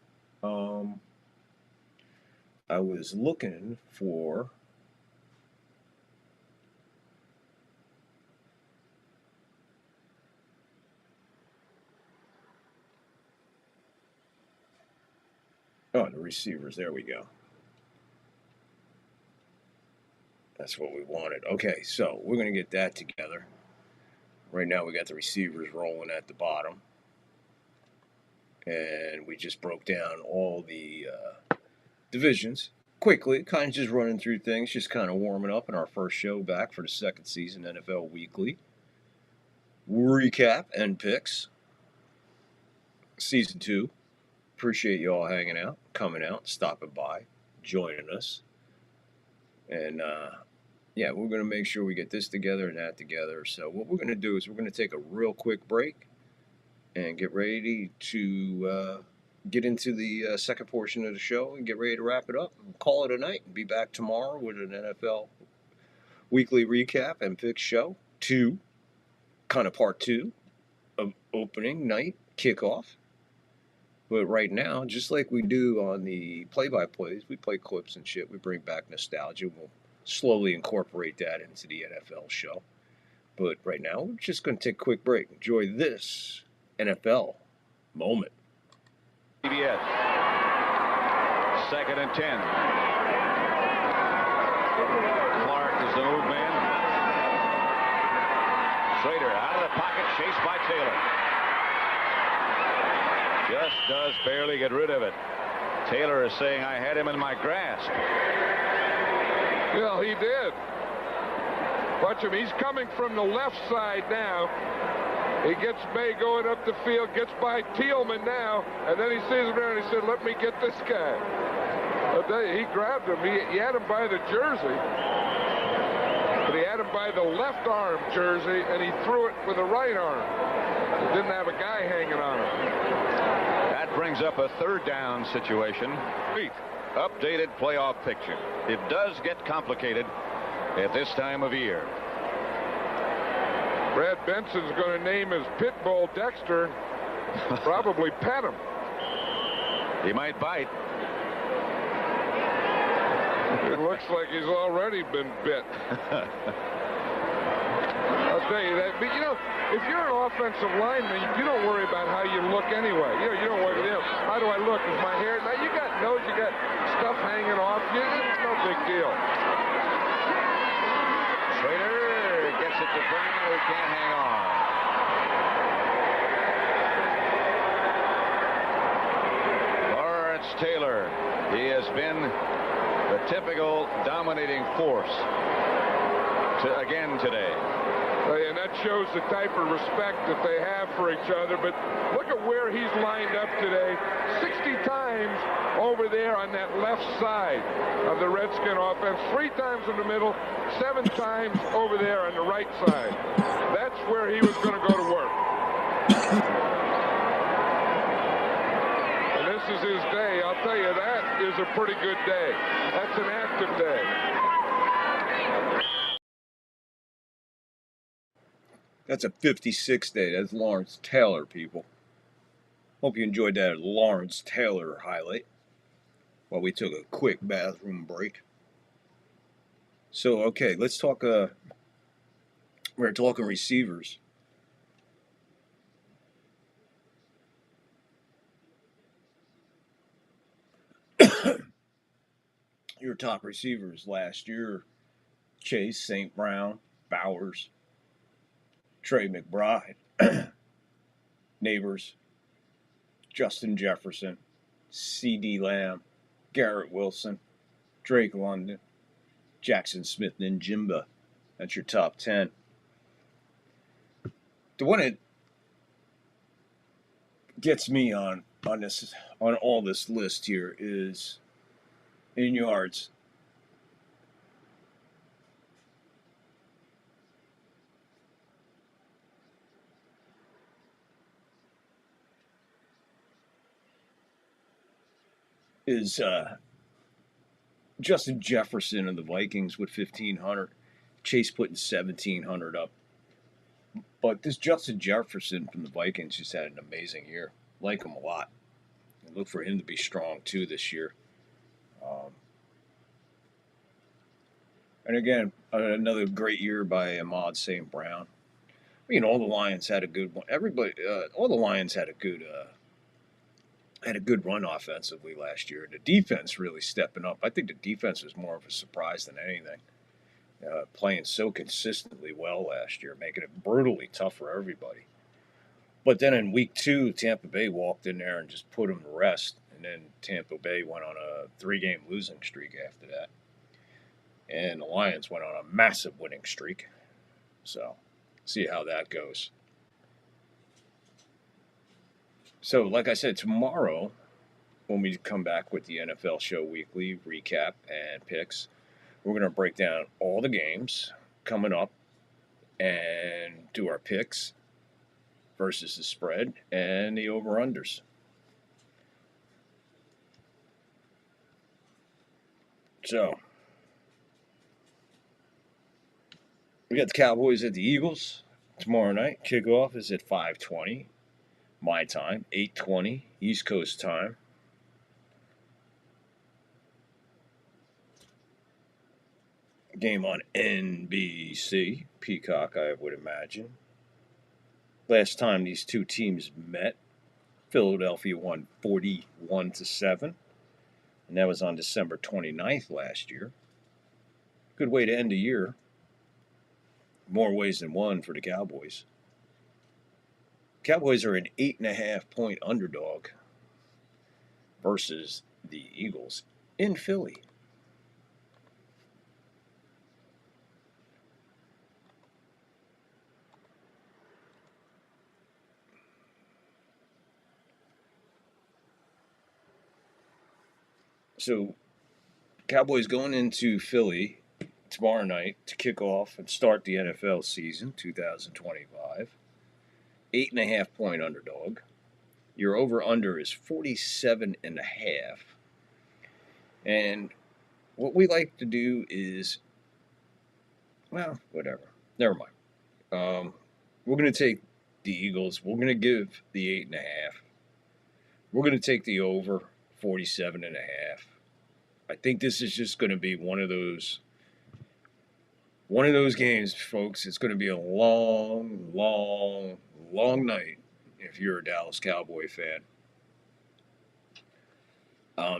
I was looking for the receivers. There we go. That's what we wanted. Okay, so we're going to get that together. Right now we got the receivers rolling at the bottom. And we just broke down all the divisions quickly, kind of just running through things, just kind of warming up in our first show back for the second season, NFL Weekly. Recap and picks. Season 2. Appreciate you all hanging out, coming out, stopping by, joining us. And, yeah, we're going to make sure we get this together and that together. So what we're going to do is we're going to take a real quick break and get ready to get into the second portion of the show and get ready to wrap it up and call it a night. And be back tomorrow with an NFL Weekly Recap and Picks Show 2, kind of part 2 of opening night kickoff. But right now, just like we do on the play-by-plays, we play clips and shit. We bring back nostalgia. We'll slowly incorporate that into the NFL show. But right now, we're just going to take a quick break. Enjoy this NFL moment. CBS. 2nd and 10. Clark is the move man. Schrader out of the pocket, chased by Taylor. Just does barely get rid of it. Taylor is saying, I had him in my grasp. Well, he did. Watch him. He's coming from the left side now. He gets May going up the field, gets by Thielman now, and then he sees him there and he said, let me get this guy. He grabbed him. He had him by the jersey, but he had him by the left arm jersey, and he threw it with the right arm. He didn't have a guy hanging on him. That brings up a 3rd down situation. Updated playoff picture. It does get complicated at this time of year. Brad Benson's going to name his pit bull Dexter. Probably pet him. He might bite. It looks like he's already been bit. I'll tell you that. But, you know, if you're an offensive lineman, you don't worry about how you look anyway. You don't worry, how do I look? Is my hair? Now, you got nose, you got stuff hanging off. It's no big deal. Schrader gets it to Green, who can't hang on. Lawrence Taylor. He has been the typical dominating force again today. And that shows the type of respect that they have for each other. But look at where he's lined up today. 60 times over there on that left side of the Redskin offense. 3 times in the middle, 7 times over there on the right side. That's where he was going to go to work. And this is his day. I'll tell you, that is a pretty good day. That's an active day. That's a 56 day. That's Lawrence Taylor, people. Hope you enjoyed that Lawrence Taylor highlight while we took a quick bathroom break. So, okay, let's talk. We're talking receivers. Your top receivers last year: Chase, St. Brown, Bowers, Trey McBride, Neighbors, Justin Jefferson, C.D. Lamb, Garrett Wilson, Drake London, Jackson Smith, and Njigba. That's your top 10. The one that gets me on all this list here is in yards. Is Justin Jefferson of the Vikings with 1,500. Chase putting 1,700 up. But this Justin Jefferson from the Vikings just had an amazing year. Like him a lot. And look for him to be strong too this year. And again, another great year by Ahmad St. Brown. All the Lions had a good one. All the Lions had a good run offensively last year. The defense really stepping up. I think the defense was more of a surprise than anything. Playing so consistently well last year, making it brutally tough for everybody. But then in week 2, Tampa Bay walked in there and just put them to rest. And then Tampa Bay went on a 3-game losing streak after that. And the Lions went on a massive winning streak. So, see how that goes. So, like I said, tomorrow, when we come back with the NFL Show Weekly recap and picks, we're going to break down all the games coming up and do our picks versus the spread and the over-unders. So, we got the Cowboys at the Eagles tomorrow night. Kickoff is at 5:20 my time, 8:20 East Coast time. Game on NBC, Peacock, I would imagine. Last time these two teams met, Philadelphia won 41-7, and that was on December 29th last year. Good way to end the year. More ways than one for the Cowboys. Cowboys are an 8.5-point underdog versus the Eagles in Philly. So, Cowboys going into Philly tomorrow night to kick off and start the NFL season 2025. 8.5-point underdog. Your over-under is 47.5. And what we like to do is, well, whatever. Never mind. We're going to take the Eagles. We're going to give the 8.5. We're going to take the over 47.5. I think this is just going to be one of those games, folks. It's going to be a long, long, long night if you're a Dallas Cowboy fan.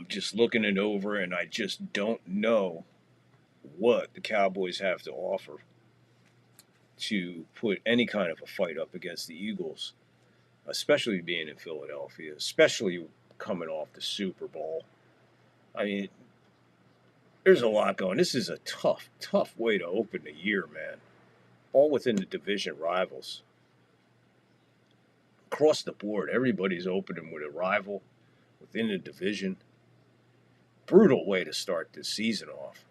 Just looking it over, and I just don't know what the Cowboys have to offer to put any kind of a fight up against the Eagles, especially being in Philadelphia, especially coming off the Super Bowl. I mean, there's a lot going. This is a tough, tough way to open the year, man. All within the division rivals. Across the board, everybody's opening with a rival within the division. Brutal way to start this season off.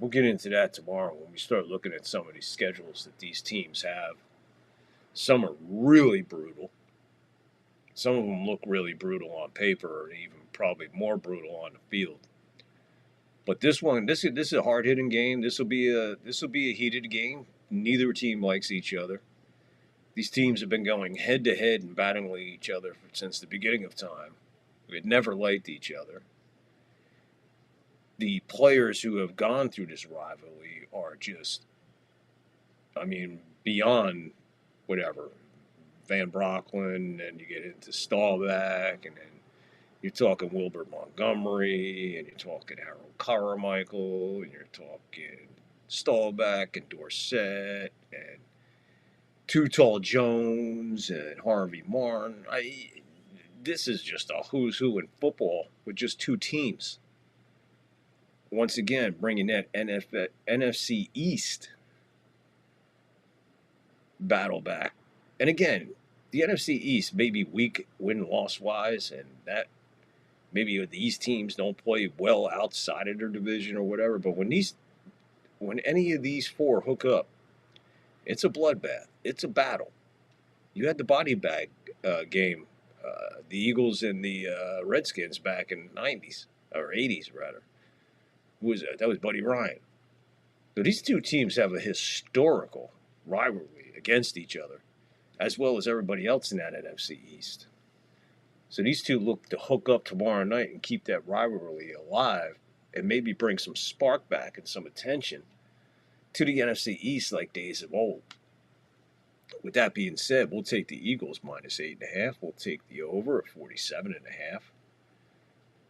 We'll get into that tomorrow when we start looking at some of these schedules that these teams have. Some are really brutal. Some of them look really brutal on paper, and even probably more brutal on the field. But this one, this is a hard-hitting game. This will be a heated game. Neither team likes each other. These teams have been going head-to-head and battling each other since the beginning of time. They've never liked each other. The players who have gone through this rivalry are just, beyond whatever. Van Brocklin, and you get into Staubach, and then you're talking Wilbert Montgomery, and you're talking Harold Carmichael, and you're talking Staubach and Dorsett, and Too Tall Jones, and Harvey Martin. This is just a who's who in football with just two teams. Once again, bringing that NFC East battle back. And again, the NFC East may be weak win-loss wise, and that maybe the East teams don't play well outside of their division or whatever. But when any of these four hook up, it's a bloodbath. It's a battle. You had the body bag game, the Eagles and the Redskins back in the 90s, or 80s rather. Who was that? That was Buddy Ryan. So these two teams have a historical rivalry against each other, as well as everybody else in that NFC East. So these two look to hook up tomorrow night and keep that rivalry alive and maybe bring some spark back and some attention to the NFC East like days of old. With that being said, we'll take the Eagles minus 8.5. We'll take the over at 47.5.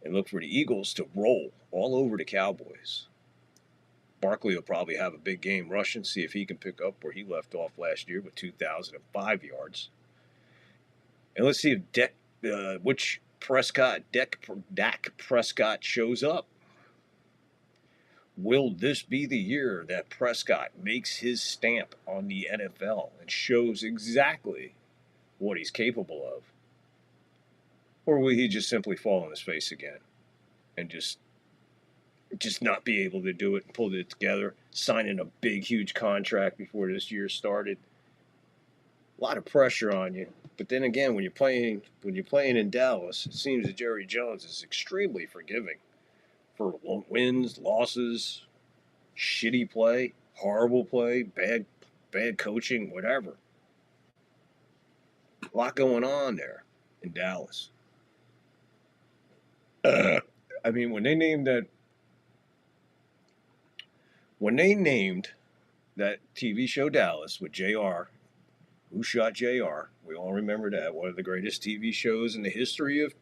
And look for the Eagles to roll all over the Cowboys. Barkley will probably have a big game rushing, see if he can pick up where he left off last year with 2,005 yards. And let's see if which Dak Prescott shows up. Will this be the year that Prescott makes his stamp on the NFL and shows exactly what he's capable of? Or will he just simply fall on his face again and just not be able to do it and pull it together, signing a big, huge contract before this year started? A lot of pressure on you. But then again, when you're playing in Dallas, it seems that Jerry Jones is extremely forgiving for wins, losses, shitty play, horrible play, bad coaching, whatever. A lot going on there in Dallas. I mean, when they named that TV show Dallas with JR, Who Shot JR? We all remember that. One of the greatest TV shows in the history of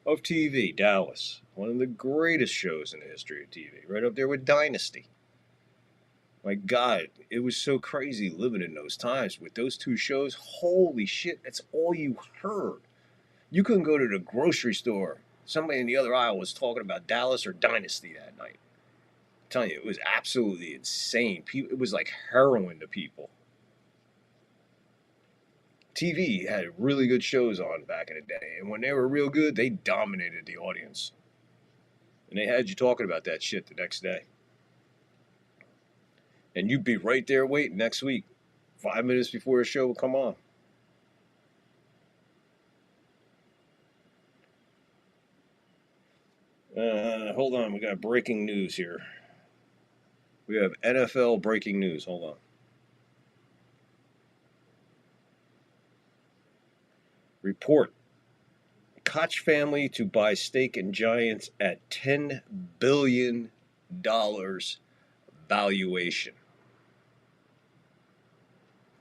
TV, Dallas. One of the greatest shows in the history of TV. Right up there with Dynasty. My God, it was so crazy living in those times with those two shows. Holy shit, that's all you heard. You couldn't go to the grocery store. Somebody in the other aisle was talking about Dallas or Dynasty that night. I'm telling you, it was absolutely insane. It was like heroin to people. TV had really good shows on back in the day, and when they were real good, they dominated the audience. And they had you talking about that shit the next day. And you'd be right there waiting next week, 5 minutes before the show would come on. Hold on, we got breaking news here. We have NFL breaking news. Hold on. Report. Koch family to buy stake in Giants at $10 billion valuation.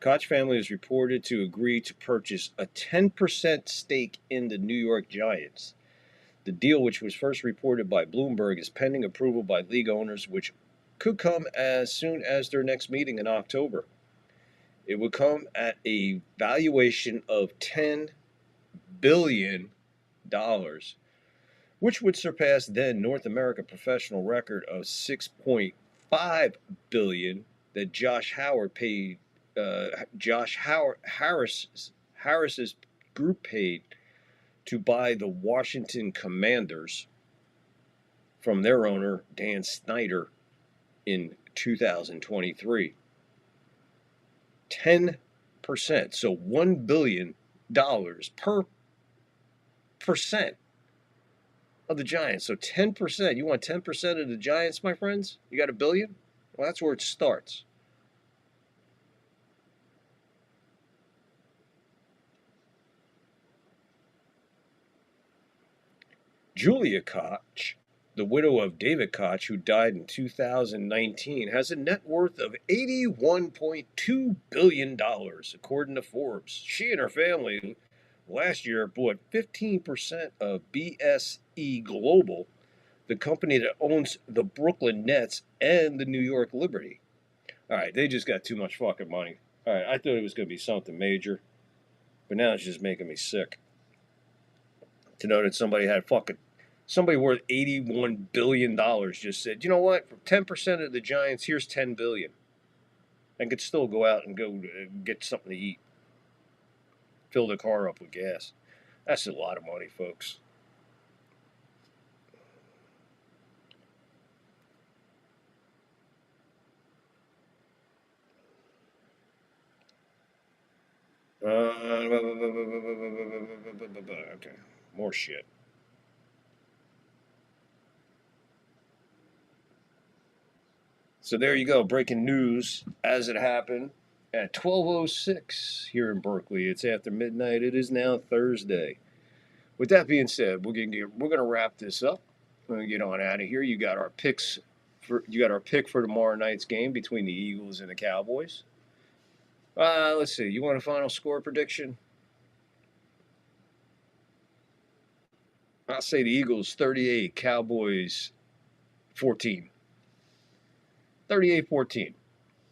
Koch family is reported to agree to purchase a 10% stake in the New York Giants. The deal, which was first reported by Bloomberg, is pending approval by league owners, which could come as soon as their next meeting in October. It would come at a valuation of $10 billion, which would surpass then North America professional record of $6.5 billion that Josh Howard paid. Harris's group paid to buy the Washington Commanders from their owner, Dan Snyder, in 2023. 10%, so $1 billion per percent of the Giants. So 10%, you want 10% of the Giants, my friends? You got $1 billion? Well, that's where it starts. Julia Koch, the widow of David Koch, who died in 2019, has a net worth of $81.2 billion, according to Forbes. She and her family last year bought 15% of BSE Global, the company that owns the Brooklyn Nets and the New York Liberty. All right, they just got too much fucking money. All right, I thought it was going to be something major, but now it's just making me sick to know that somebody worth $81 billion just said, you know what, for 10% of the Giants, here's $10 billion. And could still go out and go get something to eat. Fill the car up with gas. That's a lot of money, folks. Okay, more shit. So there you go, breaking news as it happened at 12:06 here in Berkeley. It's after midnight. It is now Thursday. With that being said, we're gonna wrap this up. We're gonna get on out of here. You got our picks You got our pick for tomorrow night's game between the Eagles and the Cowboys. Let's see. You want a final score prediction? I'll say the Eagles 38, Cowboys 14. 38-14.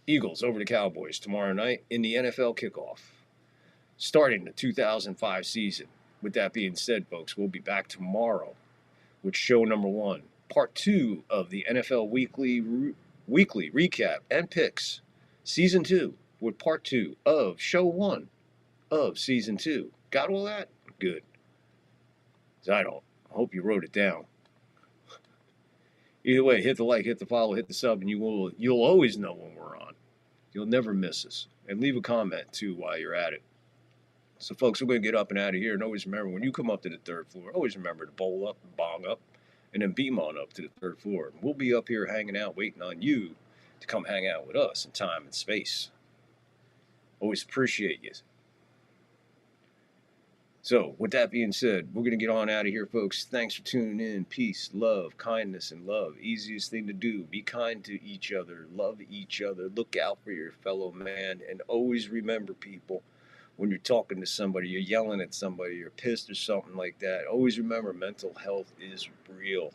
Eagles over the Cowboys tomorrow night in the NFL kickoff, starting the 2005 season. With that being said, folks, we'll be back tomorrow with show number 1, part 2 of the NFL weekly recap and picks, season 2, with part 2 of show 1 of season 2. Got all that? Good. 'Cause I don't. I hope you wrote it down. Either way, hit the like, hit the follow, hit the sub, and you'll always know when we're on. You'll never miss us. And leave a comment, too, while you're at it. So, folks, we're going to get up and out of here. And always remember, when you come up to the 3rd floor, always remember to bowl up and bong up and then beam on up to the 3rd floor. And we'll be up here hanging out, waiting on you to come hang out with us in time and space. Always appreciate you. So, with that being said, we're going to get on out of here, folks. Thanks for tuning in. Peace, love, kindness, and love. Easiest thing to do. Be kind to each other. Love each other. Look out for your fellow man. And always remember, people, when you're talking to somebody, you're yelling at somebody, you're pissed or something like that, always remember mental health is real.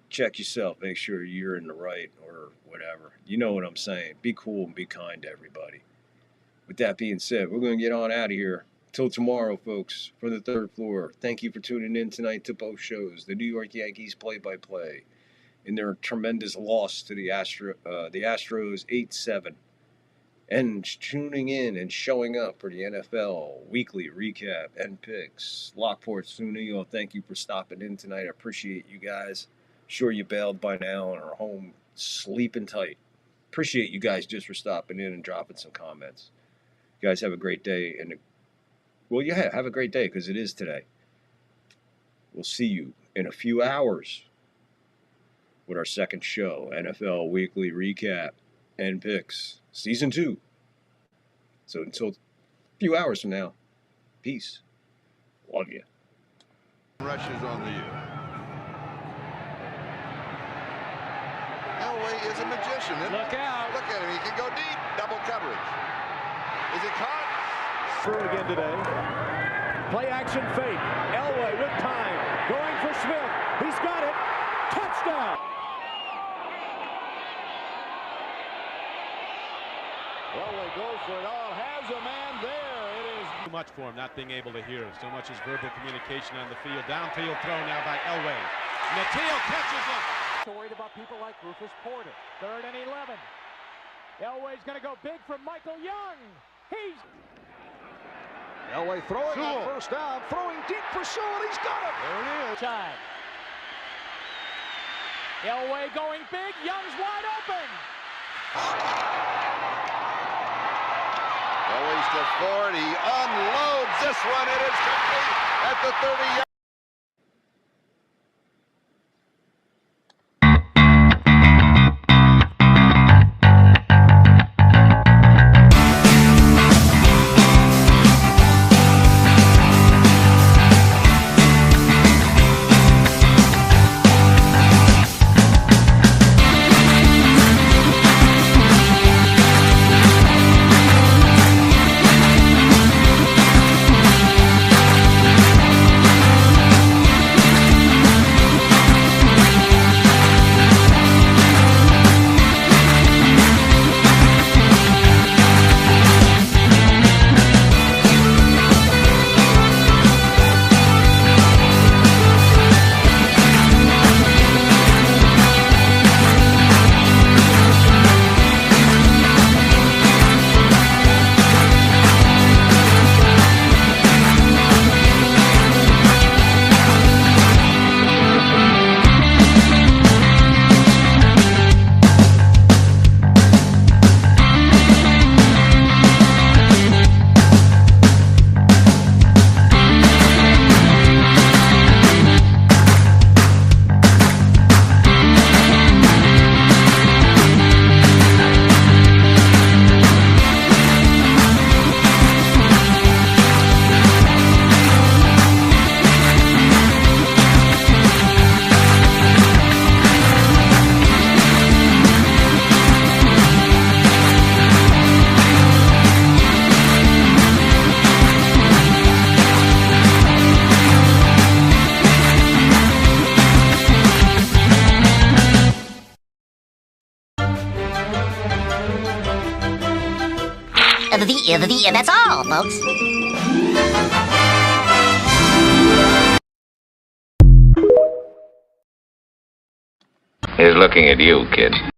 Check yourself. Make sure you're in the right or whatever. You know what I'm saying. Be cool and be kind to everybody. With that being said, we're going to get on out of here. Till tomorrow, folks, from the 3rd floor. Thank you for tuning in tonight to both shows. The New York Yankees play-by-play in their tremendous loss to the Astros 8-7. And tuning in and showing up for the NFL weekly recap and picks. Lockport Sunil, thank you for stopping in tonight. I appreciate you guys. Sure you bailed by now and are home sleeping tight. Appreciate you guys just for stopping in and dropping some comments. You guys have a great day. Well, yeah, have a great day, because it is today. We'll see you in a few hours with our 2nd show, NFL Weekly Recap and Picks, Season 2. So until a few hours from now, peace. Love you. Rushes on the Elway is a magician. Look out. Look at him. He can go deep. Double coverage. Is it caught? Through again today. Play action fake. Elway with time. Going for Smith. He's got it. Touchdown. Elway goes for it all. Has a man there. It is too much for him not being able to hear. So much as verbal communication on the field. Downfield throw now by Elway. Natil catches it. Worried about people like Rufus Porter. 3rd and 11. Elway's going to go big for Michael Young. He's... Elway throwing on 1st down, throwing deep for Sewell. He's got it. There it is. Time. Elway going big. Young's wide open. Elway's to Ford. He unloads this one. It is complete at the 30-yard. That's all, folks. He's looking at you, kid.